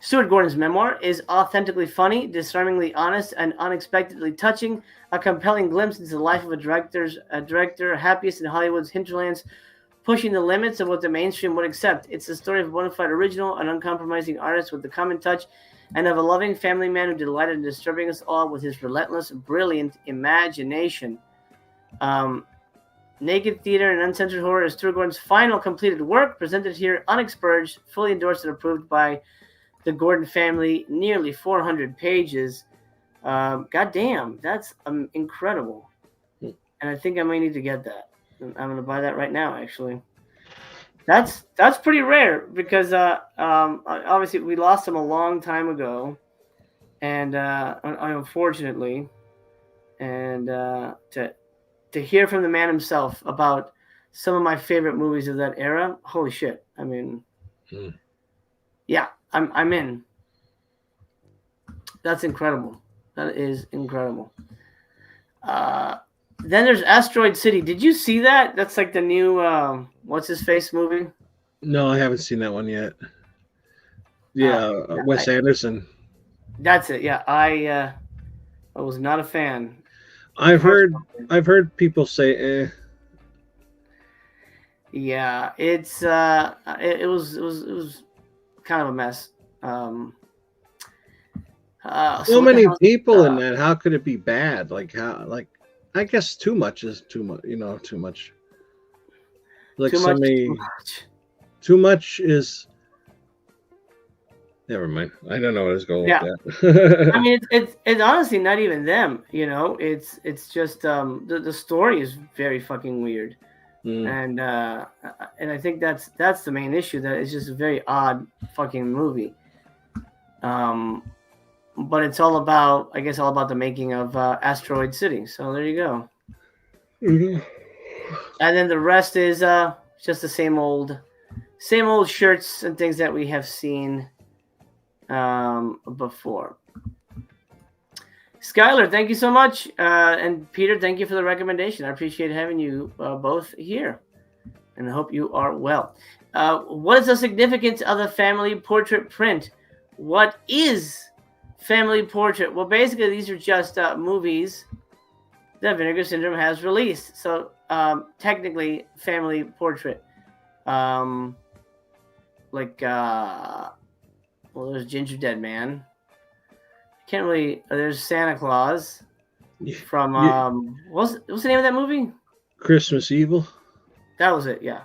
Stuart Gordon's memoir is authentically funny, disarmingly honest, and unexpectedly touching. A compelling glimpse into the life of a director happiest in Hollywood's hinterlands, pushing the limits of what the mainstream would accept. It's the story of a bona fide original, an uncompromising artist with a common touch, and of a loving family man who delighted in disturbing us all with his relentless, brilliant imagination. Naked Theater and Uncensored Horror is Stuart Gordon's final completed work, presented here unexpurged, fully endorsed and approved by the Gordon family, nearly 400 pages. God damn, that's incredible. And I think I might need to get that. I'm going to buy that right now, actually. That's pretty rare because obviously we lost him a long time ago, and unfortunately, and to hear from the man himself about some of my favorite movies of that era, holy shit! I mean, yeah, I'm in. That's incredible. That is incredible. Then there's Asteroid City. Did you see that? That's like the new what's his face movie. No, I haven't seen that one yet. Yeah, Wes Anderson. That's it. Yeah, I was not a fan. I've heard people say, eh. Yeah, it's it was kind of a mess. So many people in that. How could it be bad? Like how? Like I guess too much is too much. You know, too much. Like too much is. Never mind. I don't know what I was going with that. I mean, it's honestly not even them. You know, it's just the story is very fucking weird, and I think that's the main issue. That it's just a very odd fucking movie. But it's all about the making of Asteroid City. So there you go. Mm-hmm. And then the rest is just the same old shirts and things that we have seen before. Skylar, thank you so much. And Peter, thank you for the recommendation. I appreciate having you both here. And I hope you are well. What is the significance of the family portrait print? What is family portrait? Well, basically, these are just movies that Vinegar Syndrome has released. So, technically, family portrait. Well, there's Ginger Dead Man. Can't really. There's Santa Claus from. What's the name of that movie? Christmas Evil. That was it. Yeah.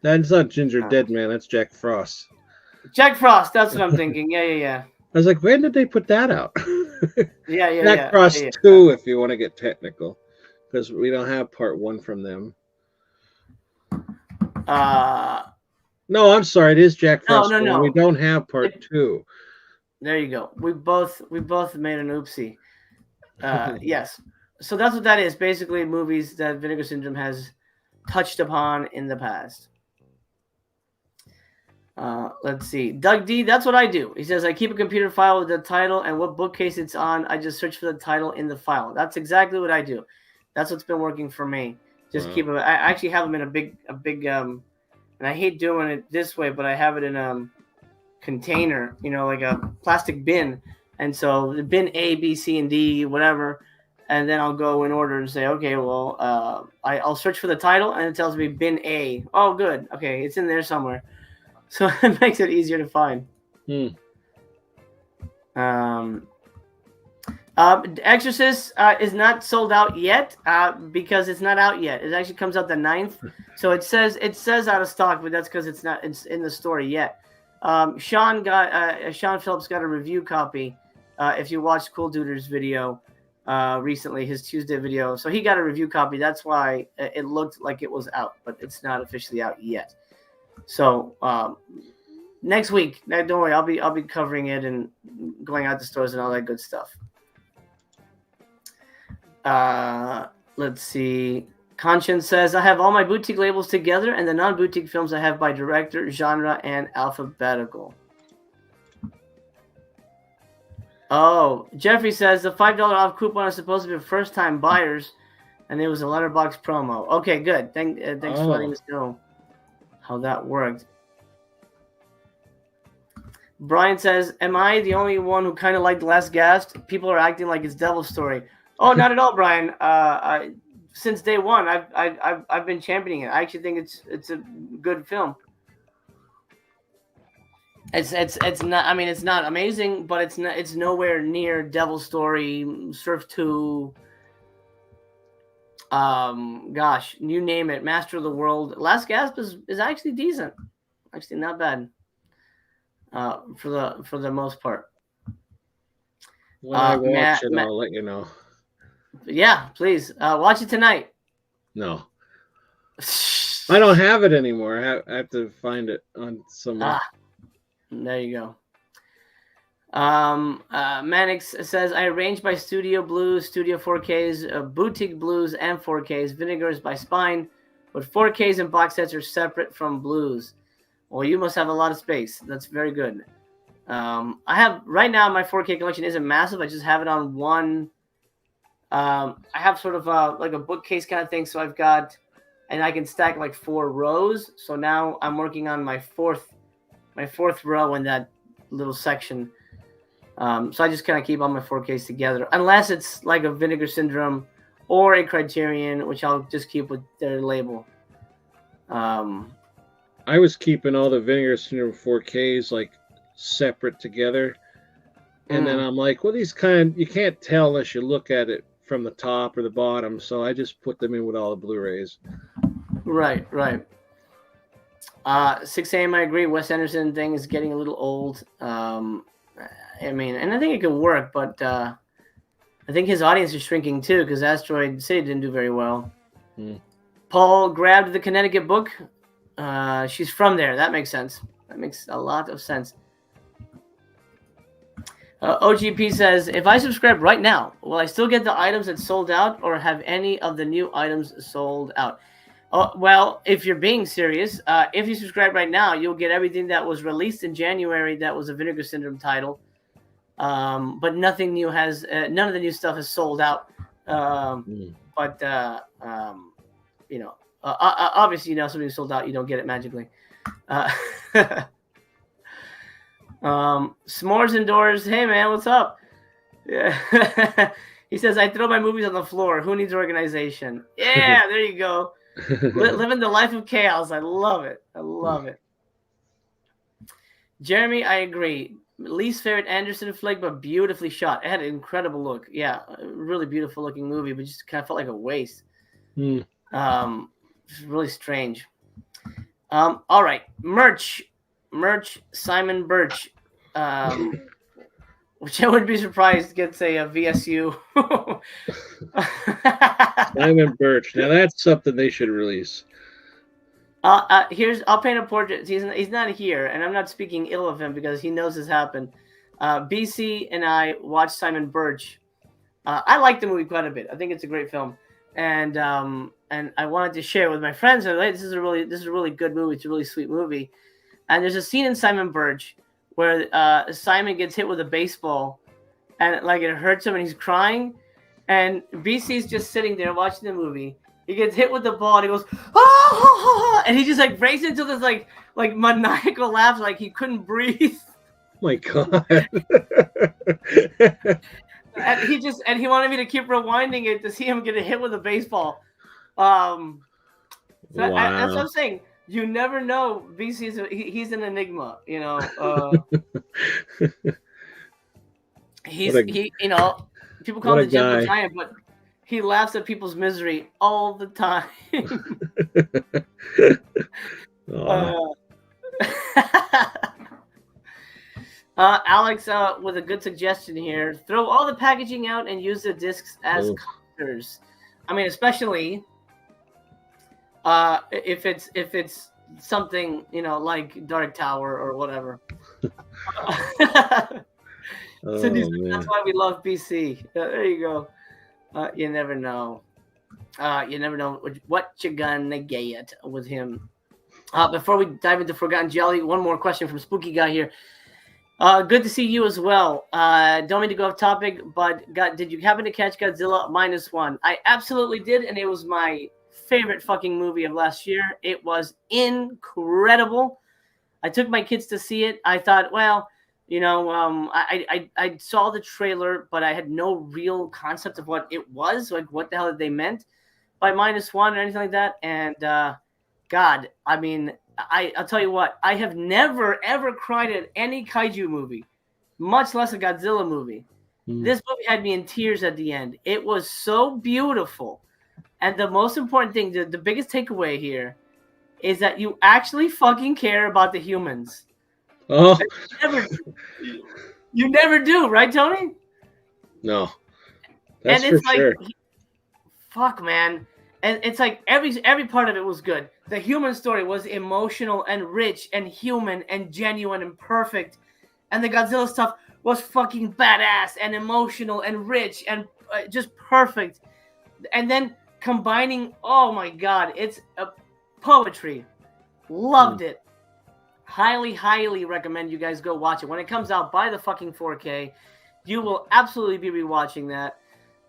That's not Ginger Dead Man. That's Jack Frost. Jack Frost. That's what I'm thinking. Yeah. I was like, when did they put that out? Yeah. Jack Frost 2, if you want to get technical, because we don't have part 1 from them. No, I'm sorry. It is Jack Frost. No. We don't have part 2. There you go. We both made an oopsie. Yes. So that's what that is. Basically, movies that Vinegar Syndrome has touched upon in the past. Let's see. Doug D, that's what I do. He says, I keep a computer file with the title and what bookcase it's on. I just search for the title in the file. That's exactly what I do. That's what's been working for me. Just keep it. I actually have them in a big, and I hate doing it this way, but I have it in a container, like a plastic bin. And so the bin A, B, C, and D, whatever. And then I'll go in order and say, okay, well, I'll search for the title and it tells me bin A. Oh, good. Okay. It's in there somewhere. So it makes it easier to find. Exorcist is not sold out yet because it's not out yet. It actually comes out the 9th. So it says out of stock, but that's because it's in the store yet. Sean Phillips got a review copy. If you watched Cool Duder's video recently, his Tuesday video, so he got a review copy. That's why it looked like it was out, but it's not officially out yet. So next week, don't worry, I'll be covering it and going out to stores and all that good stuff. Let's see. Conscience says, I have all my boutique labels together and the non-boutique films I have by director, genre, and alphabetical. Oh, Jeffrey says, the $5 off coupon is supposed to be for first-time buyers, and it was a letterbox promo. Okay, good. Thanks for letting us know how that worked. Brian says, am I the only one who kind of liked Last Gasp? People are acting like it's Devil's Story. Oh, not at all, Brian. Since day one, I've been championing it. I actually think it's a good film. It's not. I mean, it's not amazing, but it's nowhere near Devil's Story, Surf 2. Gosh, you name it. Master of the World. Last Gasp is actually decent. Actually, not bad. For the most part. When I watch it, I'll let you know. Yeah, please watch it tonight. No, I don't have it anymore. I have to find it on somewhere. There you go. Mannix says, I arrange by Studio Blues, Studio 4Ks, Boutique Blues, and 4Ks. Vinegar is by Spine, but 4Ks and box sets are separate from Blues. Well, you must have a lot of space. That's very good. I have right now my 4K collection isn't massive. I just have it on one. I have sort of like a bookcase kind of thing. So I've got, and I can stack like 4 rows. So now I'm working on my fourth row in that little section. So I just kind of keep all my 4Ks together, unless it's like a Vinegar Syndrome or a Criterion, which I'll just keep with their label. I was keeping all the Vinegar Syndrome 4Ks like separate together. And then I'm like, well, these you can't tell unless you look at it from the top or the bottom. So I just put them in with all the Blu-rays. Right. 6 a.m. I agree. Wes Anderson thing is getting a little old. I mean, and I think it could work, but I think his audience is shrinking too because Asteroid City didn't do very well. Paul grabbed the Connecticut book. She's from there. That makes sense. That makes a lot of sense. OGP says, if I subscribe right now, will I still get the items that sold out or have any of the new items sold out? Well, if you're being serious, if you subscribe right now, you'll get everything that was released in January that was a Vinegar Syndrome title. But nothing new has, none of the new stuff is sold out. But, you know, obviously, you know, something sold out, you don't get it magically. S'mores indoors. Hey man, what's up? Yeah. He says, I throw my movies on the floor. Who needs organization? Yeah, there you go. Living the life of chaos. I love it. Jeremy, I agree. Least favorite Anderson flick, but beautifully shot. It had an incredible look. Yeah, a really beautiful looking movie, but just kind of felt like a waste. It's really strange. All right, merch, Simon Birch, which I wouldn't be surprised gets a VSU. Simon Birch. Now that's something they should release. I'll paint a portrait. He's not here, and I'm not speaking ill of him because he knows this happened. BC and I watched Simon Birch. I like the movie quite a bit. I think it's a great film, and I wanted to share it with my friends. And this is a really good movie. It's a really sweet movie. And there's a scene in Simon Birch where Simon gets hit with a baseball, and like it hurts him, and he's crying. And BC's just sitting there watching the movie. He gets hit with the ball, and he goes, ah! And he just like breaks into this like maniacal laugh, like he couldn't breathe. My God. And he wanted me to keep rewinding it to see him get hit with a baseball. Wow. That's what I'm saying. You never know. BC he's an enigma, you know. He you know, people call him the gentle giant, but he laughs at people's misery all the time. Alex with a good suggestion here. Throw all the packaging out and use the discs as covers. I mean, especially if it's something, you know, like Dark Tower or whatever. Cindy, that's why we love BC. There you go. You never know. You never know what you're gonna get with him. Before we dive into Forgotten Gialli, one more question from Spooky Guy here. Good to see you as well. Don't mean to go off topic, but did you happen to catch Godzilla Minus One? I absolutely did, and it was my favorite fucking movie of last year. It was incredible. I took my kids to see it. I thought, well, I saw the trailer, but I had no real concept of what it was, like what the hell did they meant by Minus One or anything like that. And God, I mean, I'll tell you what, I have never, ever cried at any kaiju movie, much less a Godzilla movie. This movie had me in tears at the end. It was so beautiful. And the most important thing, the biggest takeaway here, is that you actually fucking care about the humans. Oh. You never do, right, Tony? No. That's and it's for sure. Fuck, man. And it's like every part of it was good. The human story was emotional and rich and human and genuine and perfect. And the Godzilla stuff was fucking badass and emotional and rich and just perfect. And then combining, oh my God, it's poetry. Loved it. Highly, highly recommend you guys go watch it. When it comes out, buy the fucking 4K. You will absolutely be rewatching that.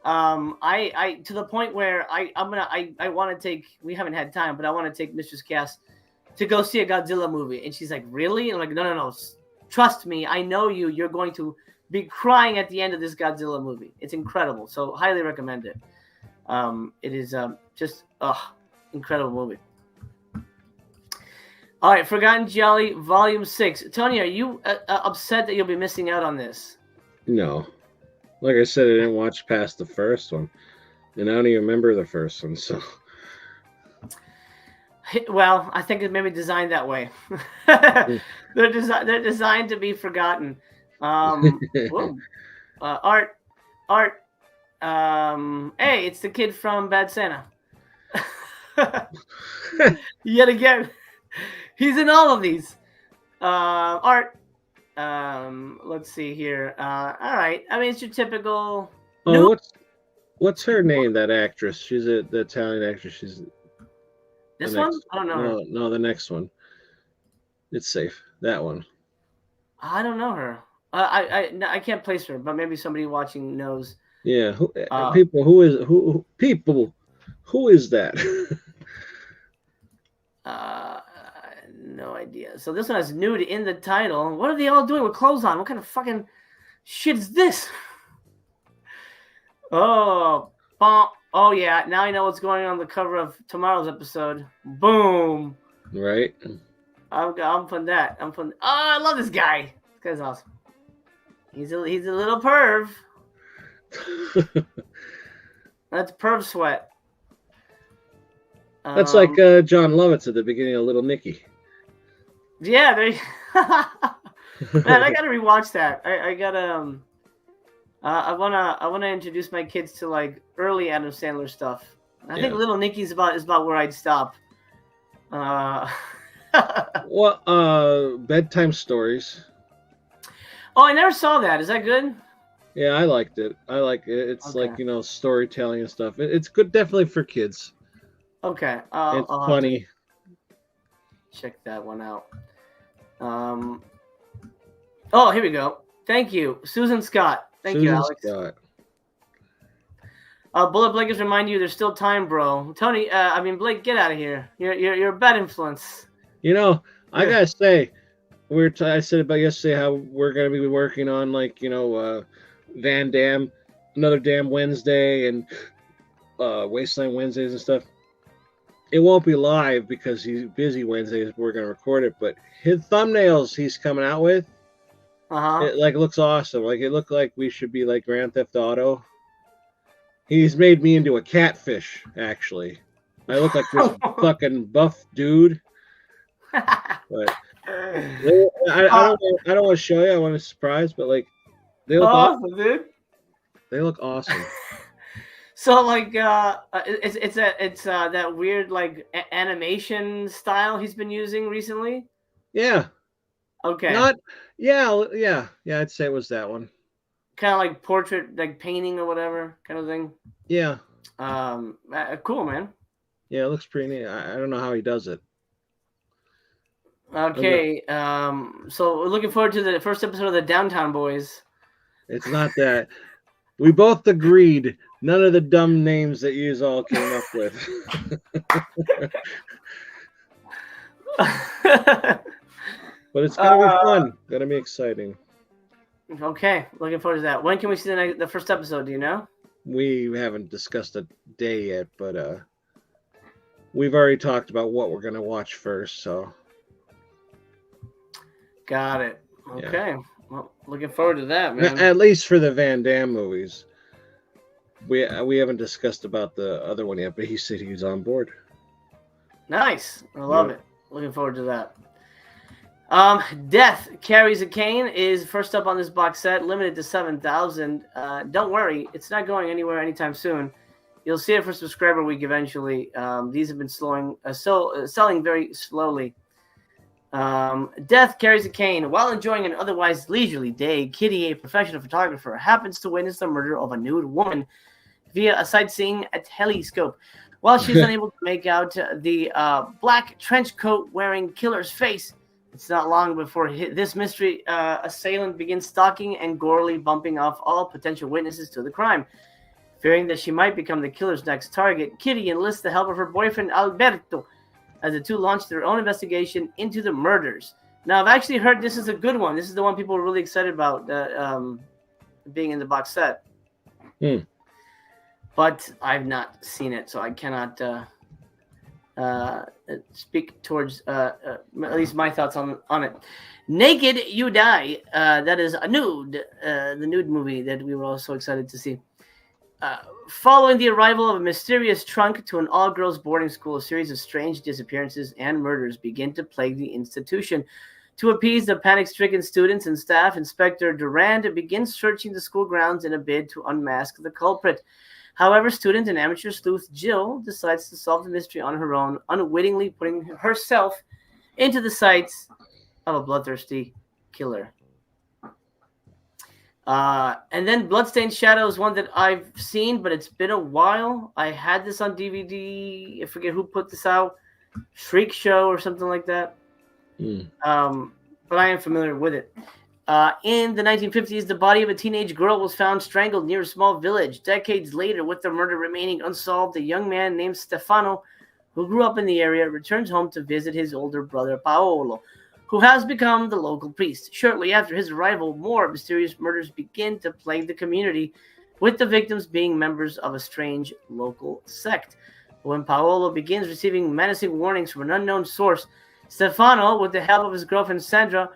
I to the point where I want to take, we haven't had time, but I want to take Mistress Cass to go see a Godzilla movie. And she's like, really? And I'm like, no. Trust me. I know you're going to be crying at the end of this Godzilla movie. It's incredible. So highly recommend it. It is just incredible movie. All right, Forgotten Gialli, Volume 6. Tony, are you upset that you'll be missing out on this? No. Like I said, I didn't watch past the first one. And I don't even remember the first one, so... Well, I think it's maybe designed that way. They're designed to be forgotten. Art. Hey, it's the kid from Bad Santa. Yet again, he's in all of these. Art. Let's see here. All right. I mean, it's your typical. Oh, what's her name? That actress. She's the Italian actress. She's this one. I don't know. No, the next one. It's safe. That one. I don't know her. I can't place her, but maybe somebody watching knows. Yeah. People. Who is that? No idea. So this one has nude in the title. What are they all doing with clothes on? What kind of fucking shit is this? Oh yeah. Now I know what's going on the cover of tomorrow's episode. Boom. Right. I'm from that. Oh, I love this guy. This guy's awesome. He's a little perv. That's perv sweat. That's like John Lovitz at the beginning of Little Nicky. Yeah, man, I gotta rewatch that. I gotta I wanna introduce my kids to like early Adam Sandler stuff. I think Little Nicky's about where I'd stop. Well, bedtime stories. Oh, I never saw that. Is that good? Yeah, I liked it. I like it. It's like, storytelling and stuff. It's good, definitely for kids. Okay. It's funny. Check that one out. Oh, here we go. Thank you, Susan Scott. Thank you, Alex. Scott. Bullet Blankets remind you there's still time, bro. Tony, Blake, get out of here. You're a bad influence. I gotta say, I said about yesterday how we're gonna be working on Van Damme, Another Damn Wednesday, and Wasteland Wednesdays and stuff. It won't be live because he's busy Wednesdays. We're gonna record it, but his thumbnails he's coming out with, it looks awesome. Like it looked like we should be like Grand Theft Auto. He's made me into a catfish. Actually, I look like this fucking buff dude. But I don't want to show you. I want to surprise, but like they look awesome, dude. They look awesome. So like it's that weird like animation style he's been using recently. Yeah. Okay. Yeah. I'd say it was that one. Kind of like portrait, like painting or whatever kind of thing. Yeah. Cool, man. Yeah, it looks pretty neat. I don't know how he does it. Okay, so we're looking forward to the first episode of the Downtown Boys. It's not that. We both agreed none of the dumb names that you all came up with. But it's gonna be fun. Gonna be exciting. Okay, looking forward to that. When can we see the first episode? Do you know? We haven't discussed a day yet, but we've already talked about what we're gonna watch first. So. Got it. Okay. Yeah. Well, looking forward to that, man. At least for the Van Damme movies. We haven't discussed about the other one yet, but he said he's on board. Nice. I love it. Looking forward to that. Death Carries a Cane is first up on this box set, limited to 7,000. Don't worry, it's not going anywhere anytime soon. You'll see it for Subscriber Week eventually. These have been selling very slowly. Death Carries a Cane. While enjoying an otherwise leisurely day, Kitty, a professional photographer, happens to witness the murder of a nude woman via a sightseeing telescope. While she's unable to make out the black trench coat wearing killer's face, it's not long before this mystery assailant begins stalking and gorily bumping off all potential witnesses to the crime. Fearing that she might become the killer's next target, Kitty enlists the help of her boyfriend Alberto as the two launch their own investigation into the murders. Now, I've actually heard this is a good one. This is the one people were really excited about being in the box set. But I've not seen it, so I cannot speak towards at least my thoughts on it. Naked You Die. That is a nude, the nude movie that we were all so excited to see. Following the arrival of a mysterious trunk to an all-girls boarding school, a series of strange disappearances and murders begin to plague the institution. To appease the panic-stricken students and staff, Inspector Durand begins searching the school grounds in a bid to unmask the culprit. However, student and amateur sleuth Jill decides to solve the mystery on her own, unwittingly putting herself into the sights of a bloodthirsty killer. And then Bloodstained Shadow is one that I've seen, but it's been a while. I had this on DVD. I forget who put this out. Freak Show or something like that. But I am familiar with it. In the 1950s, the body of a teenage girl was found strangled near a small village. Decades later, with the murder remaining unsolved, a young man named Stefano, who grew up in the area, returns home to visit his older brother Paolo, who has become the local priest. Shortly after his arrival, more mysterious murders begin to plague the community, with the victims being members of a strange local sect. When Paolo begins receiving menacing warnings from an unknown source, Stefano, with the help of his girlfriend Sandra,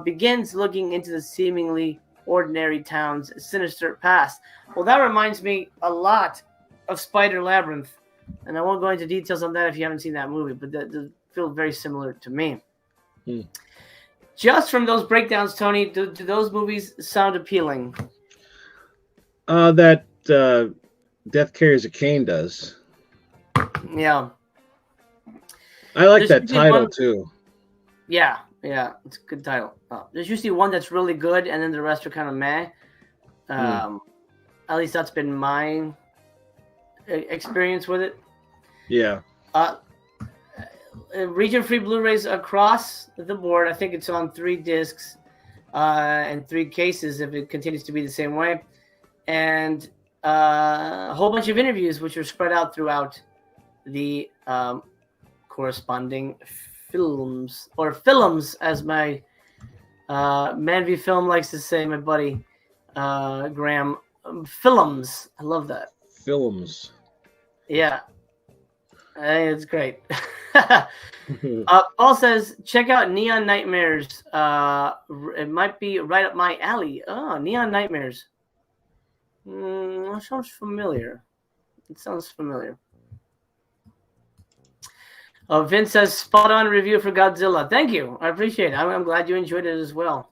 begins looking into the seemingly ordinary town's sinister past. Well, that reminds me a lot of Spider Labyrinth, and I won't go into details on that if you haven't seen that movie, but that feels very similar to me. Just from those breakdowns, Tony, do those movies sound appealing? That Death Carries a Cane does. Yeah. I like that title too. Yeah, it's a good title. There's usually one that's really good, and then the rest are kind of meh. At least that's been my experience with it. Yeah. Region-free Blu-rays across the board. I think it's on 3 discs and 3 cases if it continues to be the same way. And a whole bunch of interviews which are spread out throughout the corresponding films, or films, as my Manvi Film likes to say, my buddy Graham. Films. I love that. Films. Yeah. It's great. Paul says, check out Neon Nightmares. It might be right up my alley. Oh, Neon Nightmares. That sounds familiar. It sounds familiar. Vince says, spot on review for Godzilla. Thank you. I appreciate it. I'm glad you enjoyed it as well.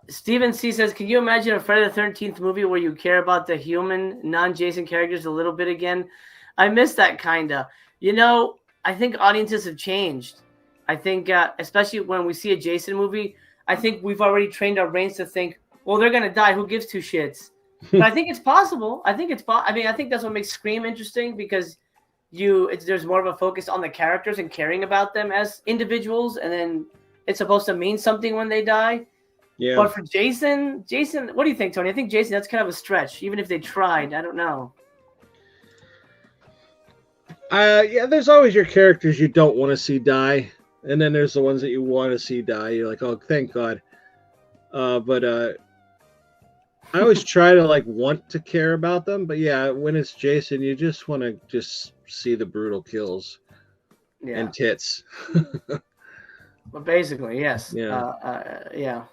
Steven C says, can you imagine a Friday the 13th movie where you care about the human, non-Jason characters a little bit again? I miss that kind of. You know, I think audiences have changed. I think, especially when we see a Jason movie, I think we've already trained our brains to think, well, they're going to die. Who gives 2 shits? But I think it's possible. I think I think that's what makes Scream interesting because there's more of a focus on the characters and caring about them as individuals, and then it's supposed to mean something when they die. Yeah. But for Jason, what do you think, Tony? I think Jason, that's kind of a stretch, even if they tried. I don't know. Yeah, there's always your characters you don't want to see die, and then there's the ones that you want to see die. You're like, oh, thank God. But I always try to want to care about them, but yeah, when it's Jason, you just want to just see the brutal kills and tits. But basically, yes. Yeah. Yeah.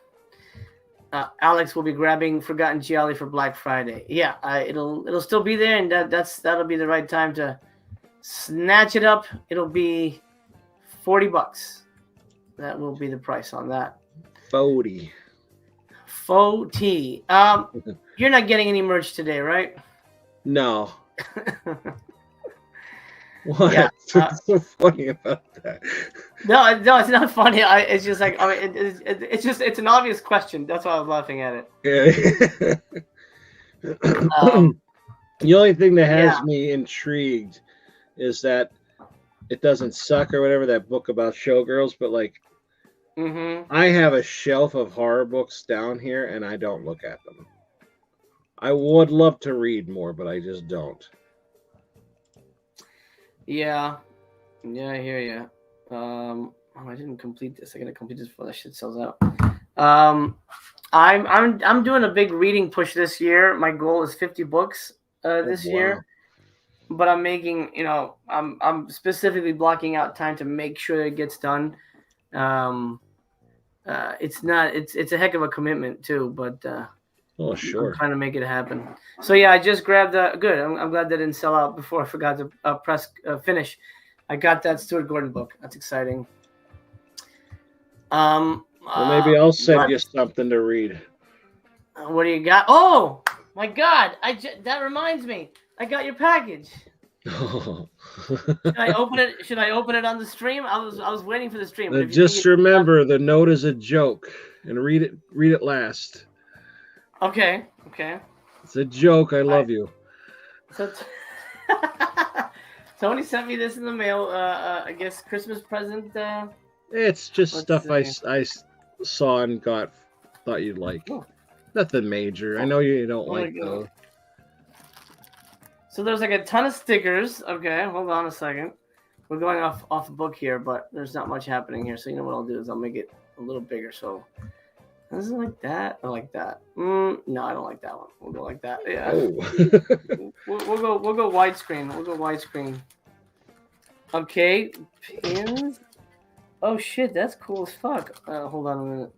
Alex will be grabbing Forgotten Gialli for Black Friday. Yeah, it'll still be there, and that'll be the right time to snatch it up. It'll be $40. That will be the price on that. 40. Faux tea. You're not getting any merch today, right? No. What? Yeah, What's so funny about that? No, it's not funny. It's just like it's an obvious question. That's why I was laughing at it. Yeah. The only thing that has me intrigued is that it doesn't suck or whatever, that book about showgirls, but I have a shelf of horror books down here and I don't look at them. I would love to read more, but I just don't. Yeah, I hear you. I didn't complete this. I gotta complete this before that shit sells out. I'm doing a big reading push this year. My goal is 50 books this year, but I'm making I'm specifically blocking out time to make sure it gets done. It's a heck of a commitment too, but oh sure, I'm trying to make it happen. So yeah, I just grabbed good. I'm glad that didn't sell out before I forgot to finish. I got that Stuart Gordon book. That's exciting. Well, maybe I'll send you something to read. What do you got? Oh my God! That reminds me. I got your package. Should I open it? Should I open it on the stream? I was waiting for the stream. Just remember, the note is a joke, and read it last. Okay. It's a joke. I love you. So Tony sent me this in the mail. I guess Christmas present. It's just stuff I saw and thought you'd like. Oh. Nothing major. I know you don't like those. So there's a ton of stickers. Okay, hold on a second. We're going off the book here, but there's not much happening here. So you know what I'll do is I'll make it a little bigger. So is it like that or like that? No, I don't like that one. We'll go like that. Yeah. Oh. we'll go widescreen. We'll go widescreen. Okay, pins. Oh shit, that's cool as fuck. Hold on a minute.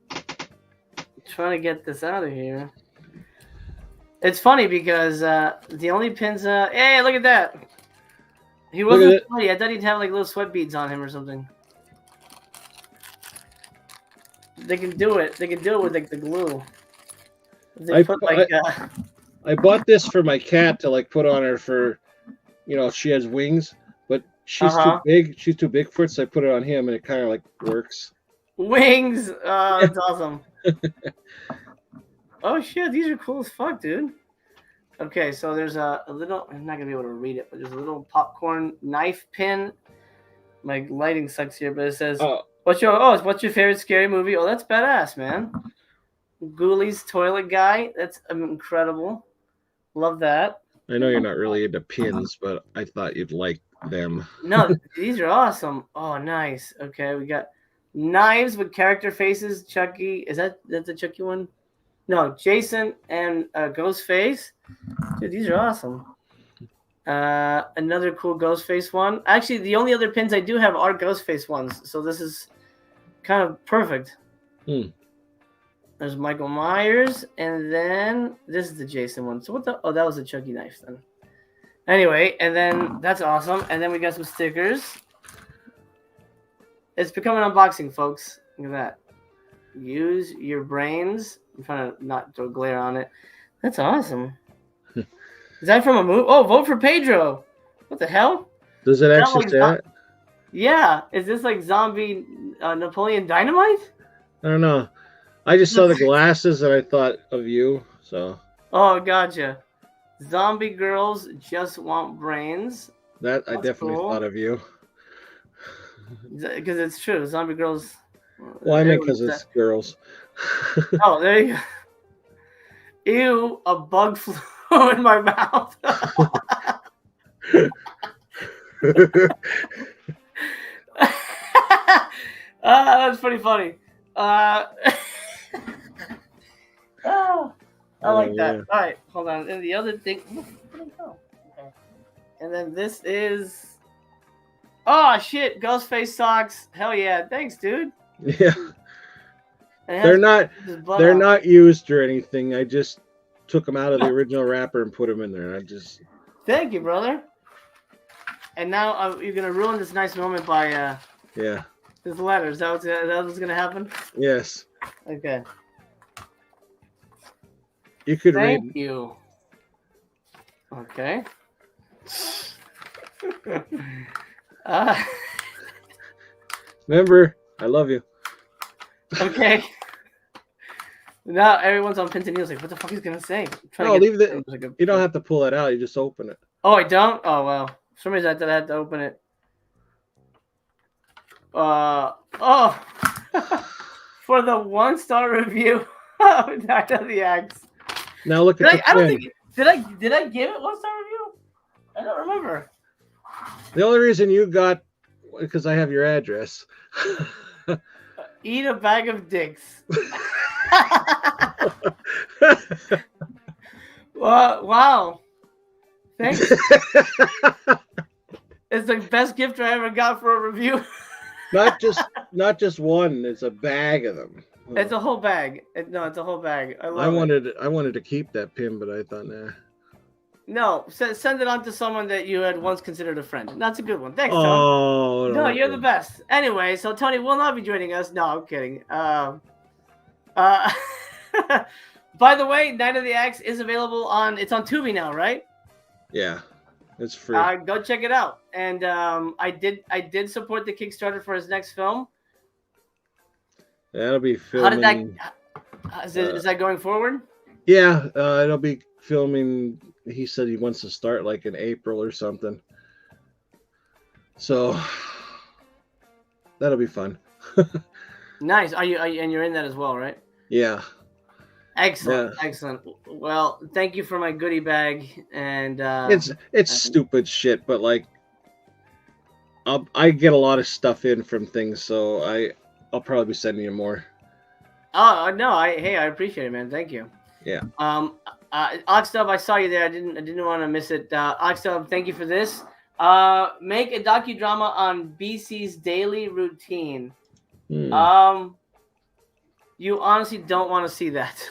I'm trying to get this out of here. It's funny because the only pins. Hey, look at that. He wasn't funny. I thought he'd have little sweat beads on him or something. They can do it. They can do it with the glue. I bought this for my cat to put on her for, she has wings, but she's too big. She's too big for it, so I put it on him, and it kind of works. Wings. That's awesome. Oh shit, these are cool as fuck, dude. Okay, so there's a little. I'm not gonna be able to read it, but there's a little popcorn knife pin. My lighting sucks here, but it says, what's your favorite scary movie? Oh, that's badass, man. Ghoulies Toilet Guy. That's incredible. Love that. I know you're not really into pins, but I thought you'd like them. No, these are awesome. Oh, nice. Okay, we got knives with character faces. Chucky. That's the Chucky one? No, Jason and Ghostface. Dude, these are awesome. Another cool Ghostface one. Actually, the only other pins I do have are Ghostface ones, so this is kind of perfect. There's Michael Myers, and then this is the Jason one. So what the? Oh, that was a Chucky knife then. Anyway, and then that's awesome. And then we got some stickers. It's becoming unboxing, folks. Look at that. Use your brains. I'm trying to not throw glare on it. That's awesome. Is that from a movie? Oh, vote for Pedro. What the hell? Does it actually say that? Yeah. Is this zombie Napoleon Dynamite? I don't know. I just saw the glasses and I thought of you. So. Oh, gotcha. Zombie girls just want brains. That I That's definitely cool. thought of you. Because it's true. Zombie girls. Well, I mean, everyone's because it's girls. Oh, there you go. Ew, a bug flew in my mouth. That's pretty funny. Oh, I like that. Yeah. All right, hold on. And the other thing. Where'd it go? Okay. And then this is. Oh shit! Ghostface socks. Hell yeah! Thanks, dude. Yeah. And it They're has not. his butt They're on. not used or anything. I just took them out of the original wrapper and put them in there. I just. Thank you, brother. And now you're gonna ruin this nice moment by Yeah. this letter. Is that what's gonna happen? Yes. Okay. You could Thank read. you. Okay. uh, Remember, I love you. okay. Now everyone's on pins and needles. Like, what the fuck is he gonna say? No, leave the. You don't have to pull that out. You just open it. Oh, I don't. Oh well. For some reason I thought I had to open it. Oh. For the 1-star review of Night of the Axe. Now look at the I don't pin. think did I give it 1-star review? I don't remember. The only reason you got because I have your address. Eat a bag of dicks. Wow. Thanks. It's the best gift I ever got for a review. not just one. It's a bag of them. It's a whole bag. It's a whole bag. I wanted to keep that pin, but I thought, nah. No, send it on to someone that you had once considered a friend. That's a good one. Thanks, Tony. Oh, No, you're the best. Anyway, so Tony will not be joining us. No, I'm kidding. By the way, Night of the Axe is available it's on Tubi now, right? Yeah, it's free. Go check it out. And I did support the Kickstarter for his next film. That'll be filming. How did that? Is that going forward? Yeah, it'll be filming. He said he wants to start like in April or something. So that'll be fun. Nice. Are you and you're in that as well, right? Yeah. Excellent. Yeah. Excellent. Well, thank you for my goodie bag. And it's stupid shit, but like I get a lot of stuff in from things, so I'll probably be sending you more. Oh no! I appreciate it, man. Thank you. Yeah. Oxdub, I saw you there. I didn't want to miss it. Oxdub, thank you for this. Make a docudrama on BC's daily routine. You honestly don't want to see that.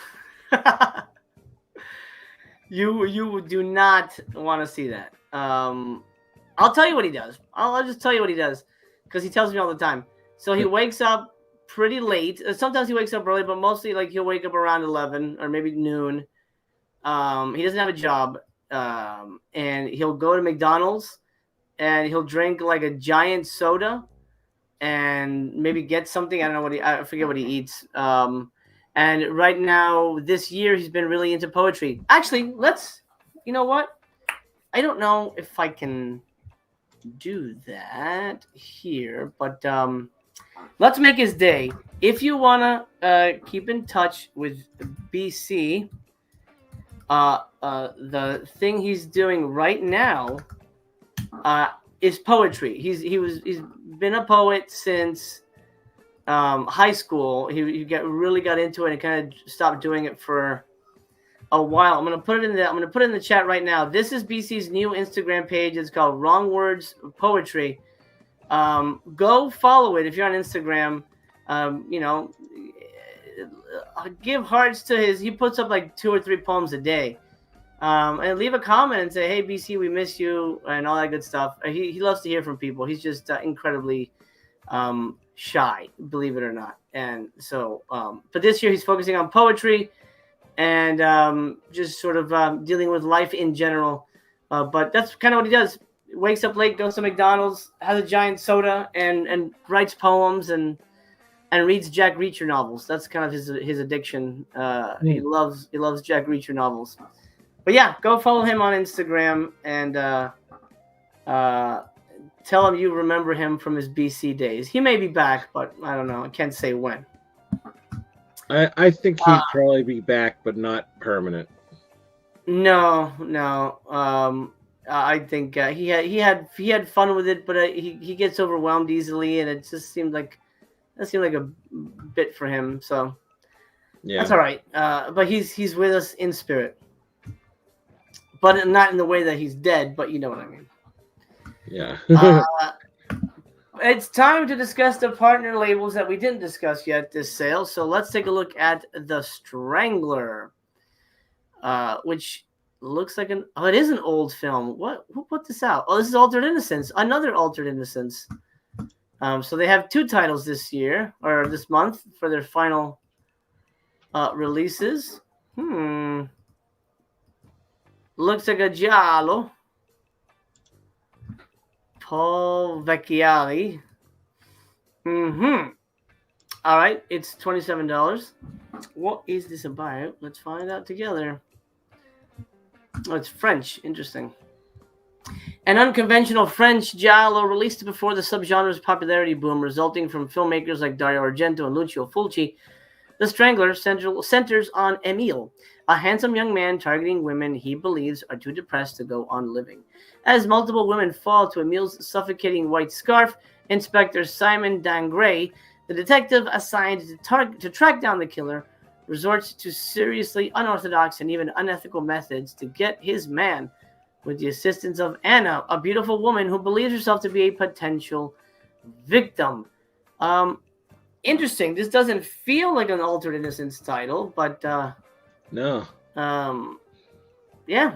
You do not want to see that. I'll tell you what he does. I'll just tell you what he does because he tells me all the time. So he wakes up pretty late. Sometimes he wakes up early, but mostly like he'll wake up around 11 or maybe noon. He doesn't have a job, and he'll go to McDonald's and he'll drink like a giant soda and maybe get something. I don't know I forget what he eats. And right now, this year, he's been really into poetry. Actually, you know what? I don't know if I can do that here, but let's make his day. If you want to keep in touch with BC, the thing he's doing right now is poetry. He's been a poet since high school. He really got into it and kind of stopped doing it for a while. I'm gonna put it in the chat right now. This is BC's new Instagram page. It's called Wrong Words Poetry. Go follow it if you're on Instagram. Give hearts to he puts up like 2 or 3 poems a day. And leave a comment and say, hey, BC, we miss you and all that good stuff. He loves to hear from people. He's just incredibly shy, believe it or not. And so, but this year he's focusing on poetry and just sort of dealing with life in general. But that's kind of what he does. Wakes up late, goes to McDonald's, has a giant soda, and writes poems. And and reads Jack Reacher novels. That's kind of his addiction. He loves Jack Reacher novels. But yeah, go follow him on Instagram and tell him you remember him from his BC days. He may be back, but I don't know. I can't say when. I think he'd probably be back, but not permanent. No. I think he had fun with it, but he gets overwhelmed easily, and it just seemed like a bit for him. So yeah, that's all right. But he's with us in spirit, but not in the way that he's dead. But you know what I mean. Yeah. It's time to discuss the partner labels that we didn't discuss yet this sale. So let's take a look at The Strangler, which looks like it is an old film. Who put this out? Oh, this is Altered Innocence, another Altered Innocence. So they have 2 titles this year or this month for their final releases. Looks like a Giallo. Paul Vecchiali. All right, it's $27. What is this about? Let's find out together. Oh, it's French. Interesting. An unconventional French giallo released before the subgenre's popularity boom, resulting from filmmakers like Dario Argento and Lucio Fulci. The Strangler centers on Emile, a handsome young man targeting women he believes are too depressed to go on living. As multiple women fall to Emile's suffocating white scarf, Inspector Simon Dangray, the detective assigned to track down the killer, resorts to seriously unorthodox and even unethical methods to get his man, with the assistance of Anna, a beautiful woman who believes herself to be a potential victim. Interesting. This doesn't feel like an Altered Innocence title, but no. Yeah,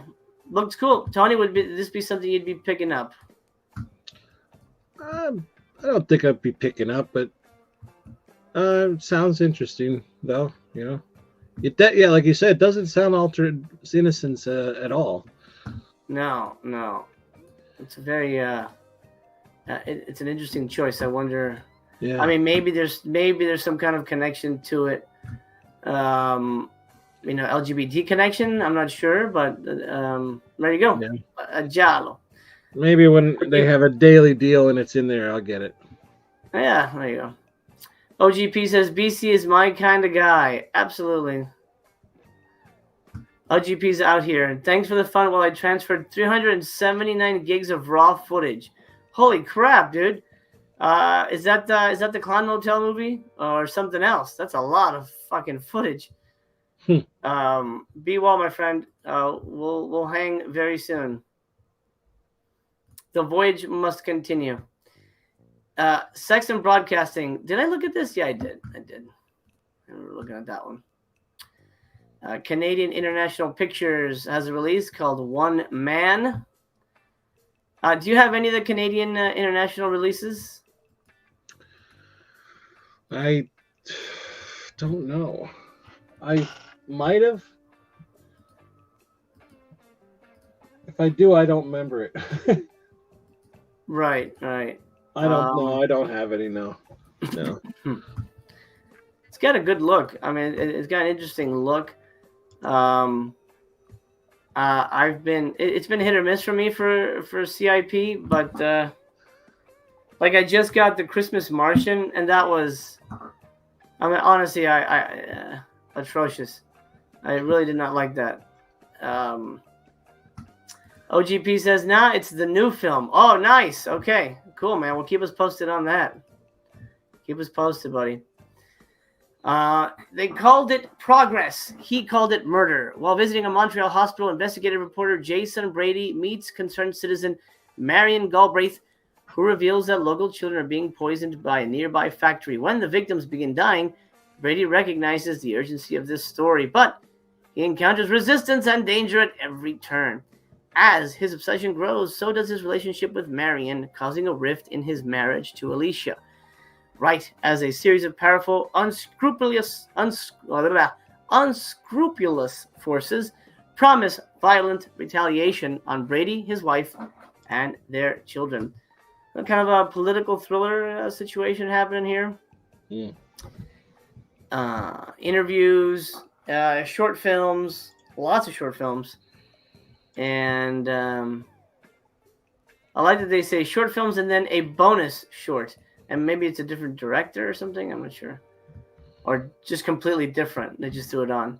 looks cool. Tony, would this be something you'd be picking up? I don't think I'd be picking up, but sounds interesting though. You know, yeah, like you said, it doesn't sound Altered Innocence at all. No. It's a very it's an interesting choice. I wonder. Yeah. I mean, maybe there's some kind of connection to it. LGBT connection. I'm not sure, but there you go. Yeah. A giallo. Maybe when they have a daily deal and it's in there, I'll get it. Yeah, there you go. OGP says BC is my kind of guy. Absolutely. OGP's out here. Thanks for the fun while I transferred 379 gigs of raw footage. Holy crap, dude. Is that the Clown Motel movie or something else? That's a lot of fucking footage. Be well, my friend. We'll hang very soon. The voyage must continue. Sex and Broadcasting. Did I look at this? Yeah, I did. We were looking at that one. Canadian International Pictures has a release called One Man. Do you have any of the Canadian international releases? I don't know. I might have. If I do, I don't remember it. Right. I don't know. I don't have any. No. It's got a good look. I mean, it's got an interesting look. It's been hit or miss for me for CIP, but like I just got the Christmas Martian, and that was, I mean, honestly, I atrocious. I really did not like that. OGP says, nah, it's the new film. Oh, nice. Okay, cool, man. Well, keep us posted on that. Keep us posted, buddy. They called it progress. He called it murder. While visiting a Montreal hospital, investigative reporter Jason Brady meets concerned citizen Marion Galbraith, who reveals that local children are being poisoned by a nearby factory. When the victims begin dying, Brady recognizes the urgency of this story, but he encounters resistance and danger at every turn. As his obsession grows, so does his relationship with Marion, causing a rift in his marriage to Alicia. Right as a series of powerful, unscrupulous forces promise violent retaliation on Brady, his wife, and their children. Kind of a political thriller situation happening here. interviews, short films, lots of short films. And I like that they say short films and then a bonus short. And maybe it's a different director or something. I'm not sure. Or just completely different. They just threw it on.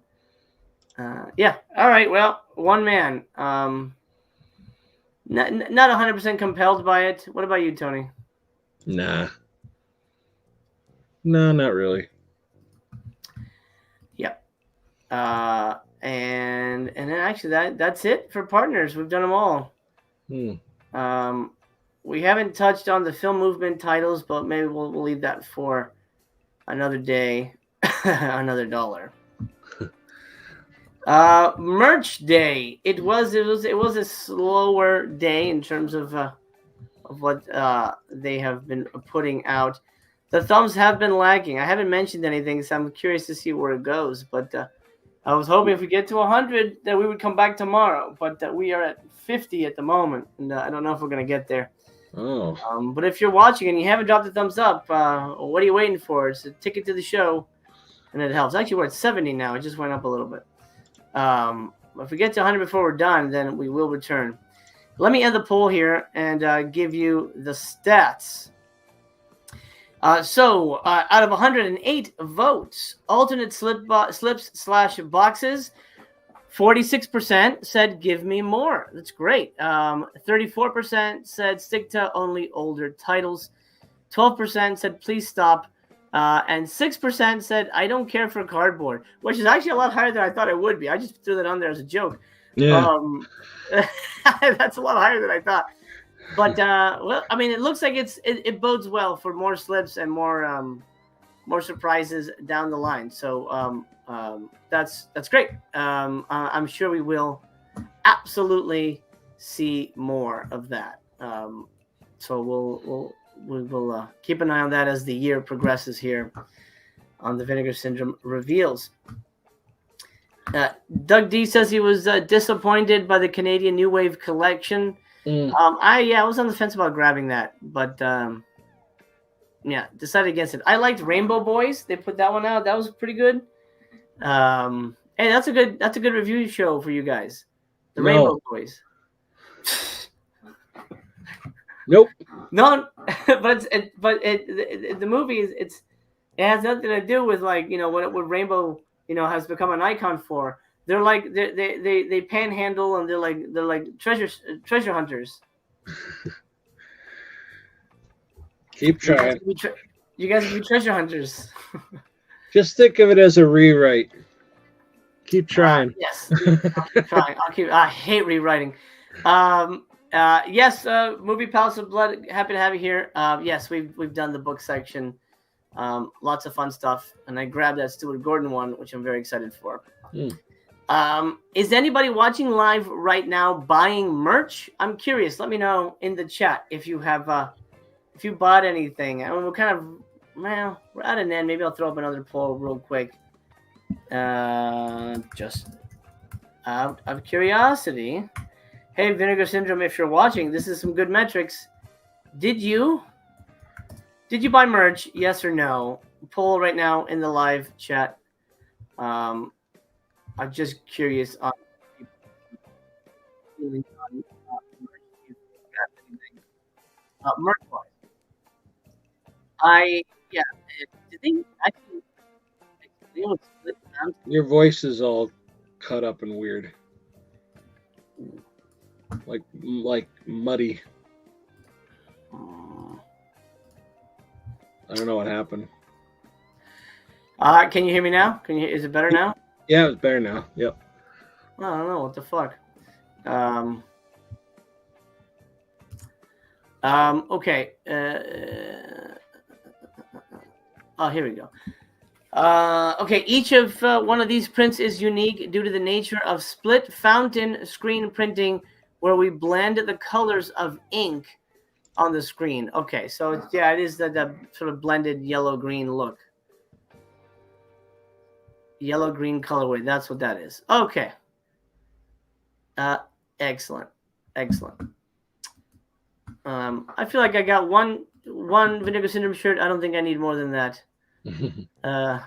Yeah. All right. Well, one man. Not 100% compelled by it. What about you, Tony? Nah. No, not really. Yep. And then actually that's it for partners. We've done them all. We haven't touched on the film movement titles, but maybe we'll leave that for another day, another $1. Merch day. It was a slower day in terms of what they have been putting out. The thumbs have been lagging. I haven't mentioned anything, so I'm curious to see where it goes. But I was hoping if we get to 100 that we would come back tomorrow. But we are at 50 at the moment, and I don't know if we're gonna get there. Oh. But if you're watching and you haven't dropped a thumbs up, what are you waiting for? It's a ticket to the show, and it helps. Actually, we're at 70 now. It just went up a little bit. If we get to 100 before we're done, then we will return. Let me end the poll here and give you the stats. So out of 108 votes, alternate slips/boxes, 46% said give me more. That's great. 34% said stick to only older titles. 12% said please stop. And 6% said I don't care for cardboard, which is actually a lot higher than I thought it would be. I just threw that on there as a joke. Yeah. That's a lot higher than I thought. But well, I mean, it looks like it bodes well for more slips and more surprises down the line. So that's great. I'm sure we will absolutely see more of that. So we will keep an eye on that as the year progresses here on the Vinegar Syndrome reveals. Doug D says he was disappointed by the Canadian New Wave collection. I was on the fence about grabbing that, but decided against it. I liked Rainbow Boys. They put that one out. That was pretty good. Hey, that's a good review show for you guys. The Rainbow Boys. Nope. No, but the movie it has nothing to do with like what Rainbow has become an icon for. They're like they panhandle and they're like treasure hunters. Keep trying. You guys can be treasure hunters. Just think of it as a rewrite. Keep trying. Yes, I'll keep trying. I hate rewriting. Yes, movie Palace of Blood. Happy to have you here. Yes, we've done the book section. Lots of fun stuff, and I grabbed that Stuart Gordon one, which I'm very excited for. Is anybody watching live right now buying merch? I'm curious. Let me know in the chat if you have if you bought anything. I mean, we're at an end. Maybe I'll throw up another poll real quick. Just out of curiosity. Hey, Vinegar Syndrome, if you're watching, this is some good metrics. Did you buy merch? Yes or no? Poll right now in the live chat. I'm just curious on merch wise. Did they actually split down? Your voice is all cut up and weird. Like muddy. I don't know what happened. Can you hear me now? Is it better now? Yeah, it's better now. Yep. I don't know what the fuck. Okay. Here we go. Okay, each of one of these prints is unique due to the nature of split fountain screen printing, where we blend the colors of ink on the screen. Okay, so it is the sort of blended yellow-green look. Yellow-green colorway, that's what that is. Okay. Excellent. I feel like I got one Vinegar Syndrome shirt. I don't think I need more than that. I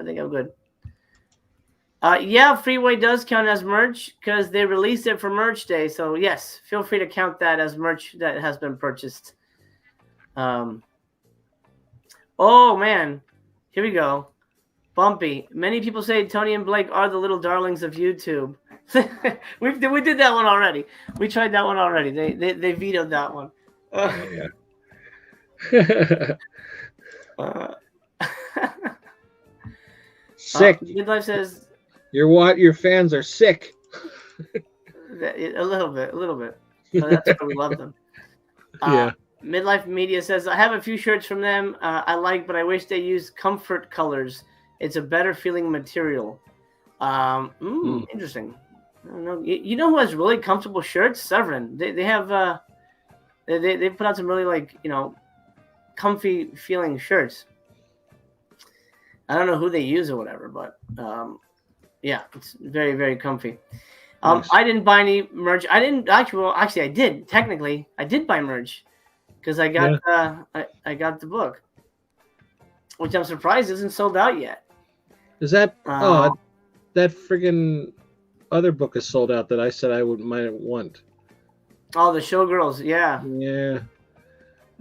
think I'm good. Yeah, Freeway does count as merch because they released it for Merch Day. So yes, feel free to count that as merch that has been purchased. Oh man, here we go. Bumpy. Many people say Tony and Blake are the little darlings of YouTube. we did that one already. We tried that one already. They vetoed that one. Yeah. Sick. Midlife says Your fans are sick. a little bit. That's why we love them. Yeah. Midlife Media says I have a few shirts from them I like, but I wish they used comfort colors. It's a better feeling material. Interesting. I don't know. You know who has really comfortable shirts? Severin. They have they put out some really comfy feeling shirts. I don't know who they use or whatever, but yeah, it's very, very comfy. Nice. I didn't buy any merch. I didn't actually. I did. Technically, I did buy merch because I got I got the book, which I'm surprised isn't sold out yet. Is that that friggin' other book is sold out that I said I might want? Oh, the Showgirls, yeah. Yeah.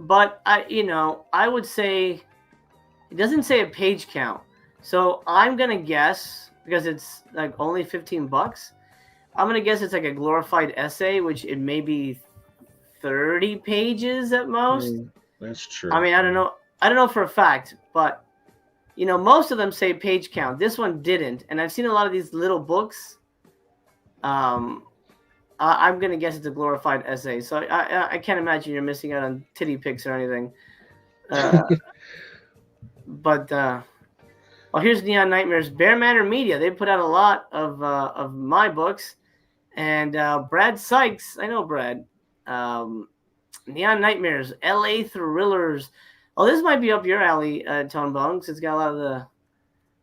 But I would say it doesn't say a page count, so I'm gonna guess because it's like only $15. I'm gonna guess it's like a glorified essay, which it may be 30 pages at most. That's true. I mean, I don't know for a fact, but most of them say page count. This one didn't, and I've seen a lot of these little books. I'm gonna guess it's a glorified essay, so I can't imagine you're missing out on titty pics or anything. But here's Neon Nightmares. Bear Manor Media. They put out a lot of my books, and Brad Sykes. I know Brad. Neon Nightmares, L.A. Thrillers. Oh, this might be up your alley, Tone Bones. It's got a lot of the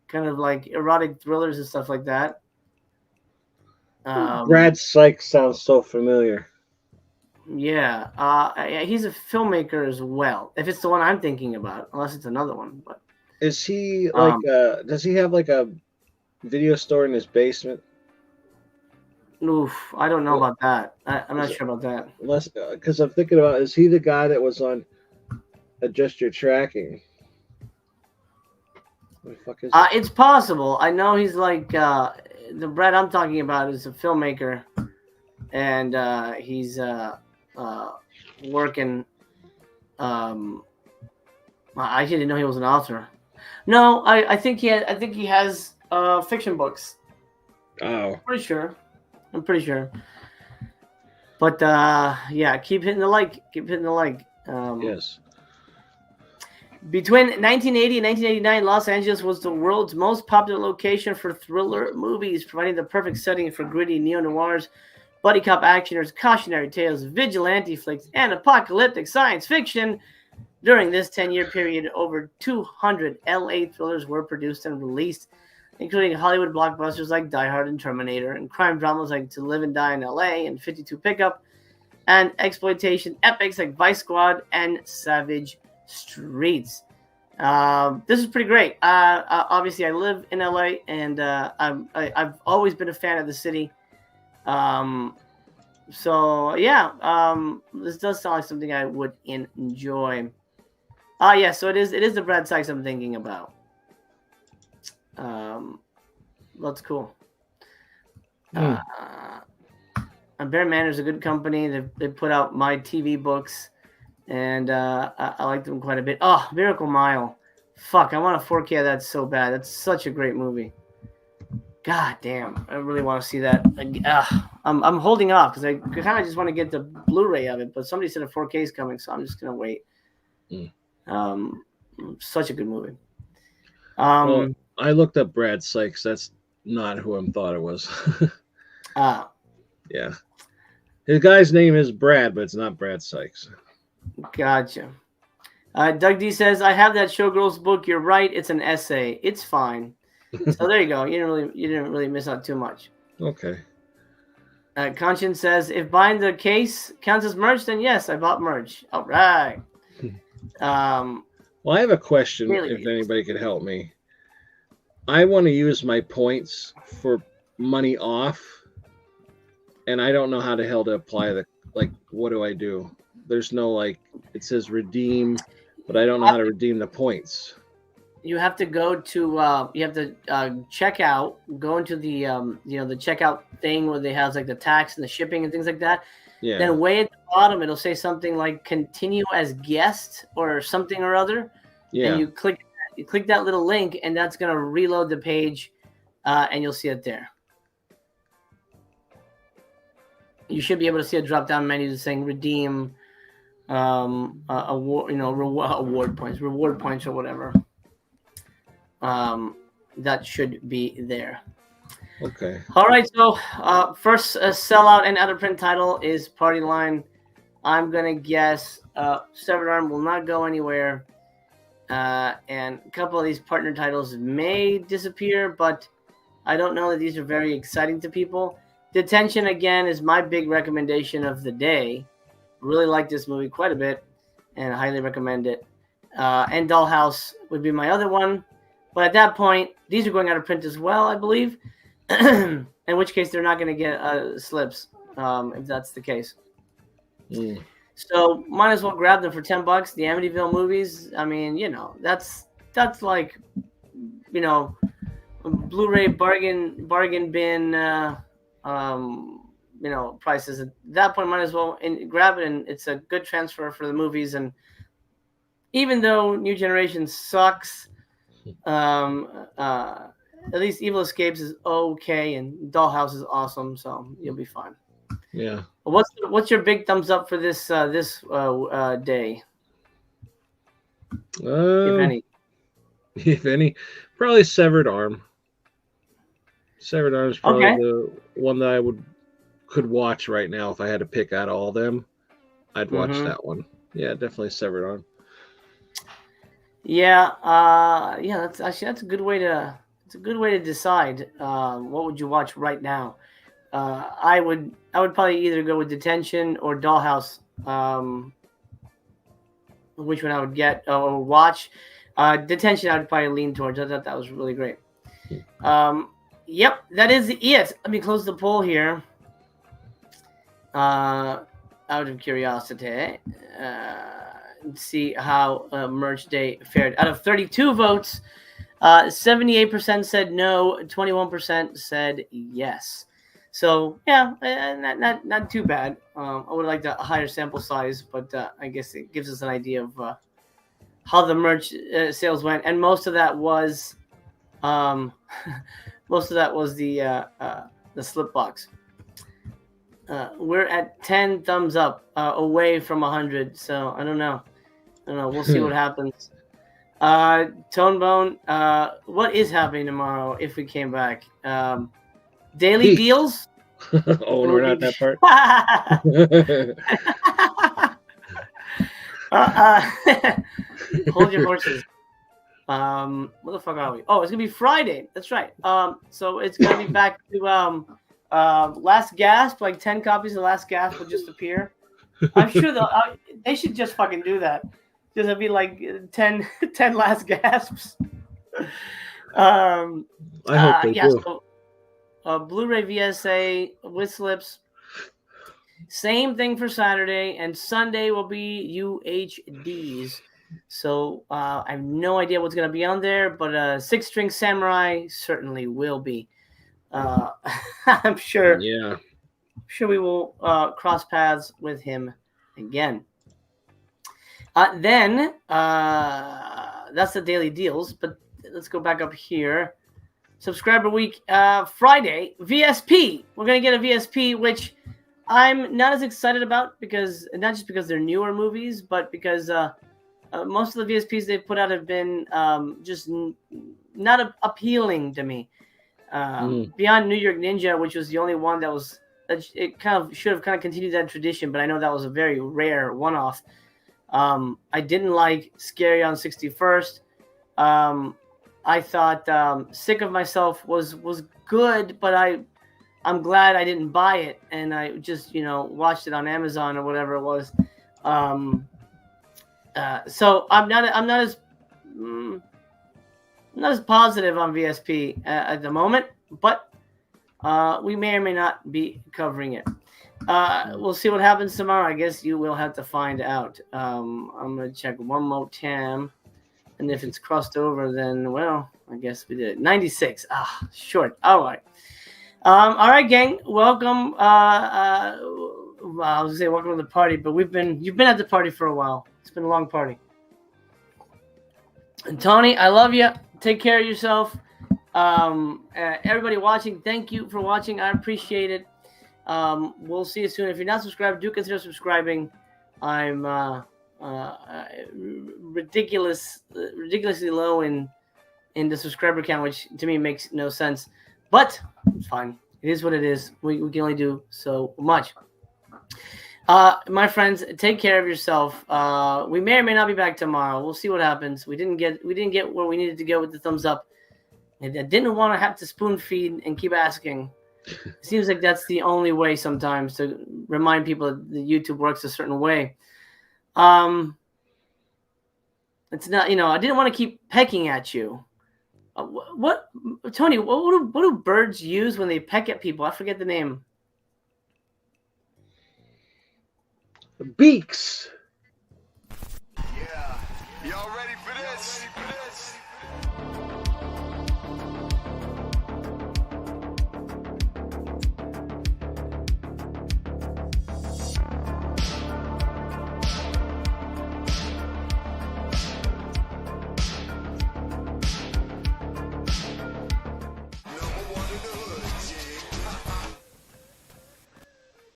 kind of like erotic thrillers and stuff like that. Brad Sykes sounds so familiar. Yeah, he's a filmmaker as well. If it's the one I'm thinking about, unless it's another one. But is he like? Does he have like a video store in his basement? Oof, I don't know about that. I'm not sure about that. Unless, because I'm thinking about, is he the guy that was on Adjust Your Tracking? What the fuck is it? It's possible. I know he's like the Brad I'm talking about is a filmmaker, and he's working. I didn't know he was an author. No, I think he has fiction books. Oh, I'm pretty sure. But yeah, keep hitting the like. Yes. Between 1980 and 1989, Los Angeles was the world's most popular location for thriller movies, providing the perfect setting for gritty neo-noirs, buddy cop actioners, cautionary tales, vigilante flicks, and apocalyptic science fiction. During this 10-year period, over 200 LA thrillers were produced and released, including Hollywood blockbusters like Die Hard and Terminator, and crime dramas like To Live and Die in LA and 52 Pickup, and exploitation epics like Vice Squad and Savage Streets. This is pretty great. Obviously, I live in LA, and I've always been a fan of the city. So yeah, this does sound like something I would enjoy. Yeah, so it is the Brad Sykes I'm thinking about. That's cool. And Bear Manor is a good company. They put out my TV books, and I like them quite a bit. Oh, Miracle Mile. Fuck, I want a 4K of that so bad. That's such a great movie. God damn, I really want to see that. I'm holding off because I kind of just want to get the Blu-ray of it, but somebody said a 4K is coming, so I'm just gonna wait. Such a good movie. Well, I looked up Brad Sykes. That's not who I thought it was. Yeah, his guy's name is Brad, but it's not Brad Sykes. Gotcha. Doug D says, "I have that Showgirls book. You're right. It's an essay. It's fine." So there you go. You didn't really miss out too much. Okay. Conscience says, "If buying the case counts as merch, then yes, I bought merch." All right. Well, I have a question. Daily If deals. anybody could help me, I want to use my points for money off, and I don't know how the hell to apply the. Like, what do I do? There's no like. It says redeem, but I don't know how to redeem the points. You have to go to check out, go into the the checkout thing where they have like the tax and the shipping and things like that. Yeah. Then way at the bottom it'll say something like continue as guest or something or other. Yeah. And you click that little link and that's gonna reload the page and you'll see it there. You should be able to see a drop down menu saying redeem award points, reward points or whatever. That should be there. Okay. All right. So first sellout and out of print title is Party Line. I'm gonna guess Severed Arm will not go anywhere, and a couple of these partner titles may disappear, but I don't know that these are very exciting to people. Detention again is my big recommendation of the day. Really like this movie quite a bit, and highly recommend it. And Dollhouse would be my other one. But at that point, these are going out of print as well, I believe. In which case, they're not going to get slips if that's the case. Mm. So might as well grab them for $10. The Amityville movies. I mean, that's like, Blu-ray bargain bin. Prices. At that point, might as well grab it, and it's a good transfer for the movies. And even though New Generation sucks. At least Evil Escapes is okay, and Dollhouse is awesome, so you'll be fine. Yeah. What's your big thumbs up for this day? If any. If any, probably Severed Arm. Severed Arm is probably the one that I could watch right now if I had to pick out all of them. I'd watch that one. Yeah, definitely Severed Arm. Yeah, that's a good way to decide what would you watch right now. I would probably either go with Detention or Dollhouse. Which one I would get or watch? Detention I would probably lean towards. I thought that was really great. Yep, that is it. Let me close the poll here. Out of curiosity. See how merch day fared. Out of 32 votes, 78% said no, 21% said yes. So yeah, not too bad. I would like a higher sample size, but I guess it gives us an idea of how the merch sales went, and most of that was the slip box. We're at 10 thumbs up, away from 100. So I don't know. We'll see what happens. Tonebone, what is happening tomorrow if we came back? Daily deals? Oh, we're not that part. Hold your horses. What the fuck are we? Oh, it's gonna be Friday. That's right. So it's gonna be back to Last Gasp. Like 10 copies of Last Gasp will just appear. I'm sure they should just fucking do that. Just be like 10 Last Gasps. I hope they do. So, Blu-ray VSA with slips. Same thing for Saturday, and Sunday will be UHDs. So I have no idea what's going to be on there, but Six String Samurai certainly will be. I'm sure. Yeah. I'm sure we will cross paths with him again. Then that's the daily deals, but let's go back up here. Subscriber week, Friday, VSP. We're going to get a VSP, which I'm not as excited about because not just because they're newer movies, but because most of the VSPs they've put out have been just not appealing to me. Beyond New York Ninja, which was the only one it kind of should have continued that tradition, but I know that was a very rare one-off. I didn't like Scary on 61st. I thought Sick of Myself was good, but I'm glad I didn't buy it, and I just watched it on Amazon or whatever it was. So I'm not as not as positive on VSP at the moment, but we may or may not be covering it. We'll see what happens tomorrow. I guess you will have to find out. I'm going to check one more time. And if it's crossed over, then, well, I guess we did. 96. Short. All right. All right, gang. Welcome. I was going to say welcome to the party, but you've been at the party for a while. It's been a long party. And Tony, I love you. Take care of yourself. Everybody watching, thank you for watching. I appreciate it. We'll see you soon. If you're not subscribed, do consider subscribing. I'm ridiculously low in the subscriber count, which to me makes no sense. But it's fine. It is what it is. We can only do so much. My friends, take care of yourself. We may or may not be back tomorrow. We'll see what happens. We didn't get where we needed to go with the thumbs up. I didn't want to have to spoon feed and keep asking. It seems like that's the only way sometimes to remind people that the YouTube works a certain way. It's not, I didn't want to keep pecking at you. What Tony? What do birds use when they peck at people? I forget the name. Beaks. Yeah, y'all ready for this?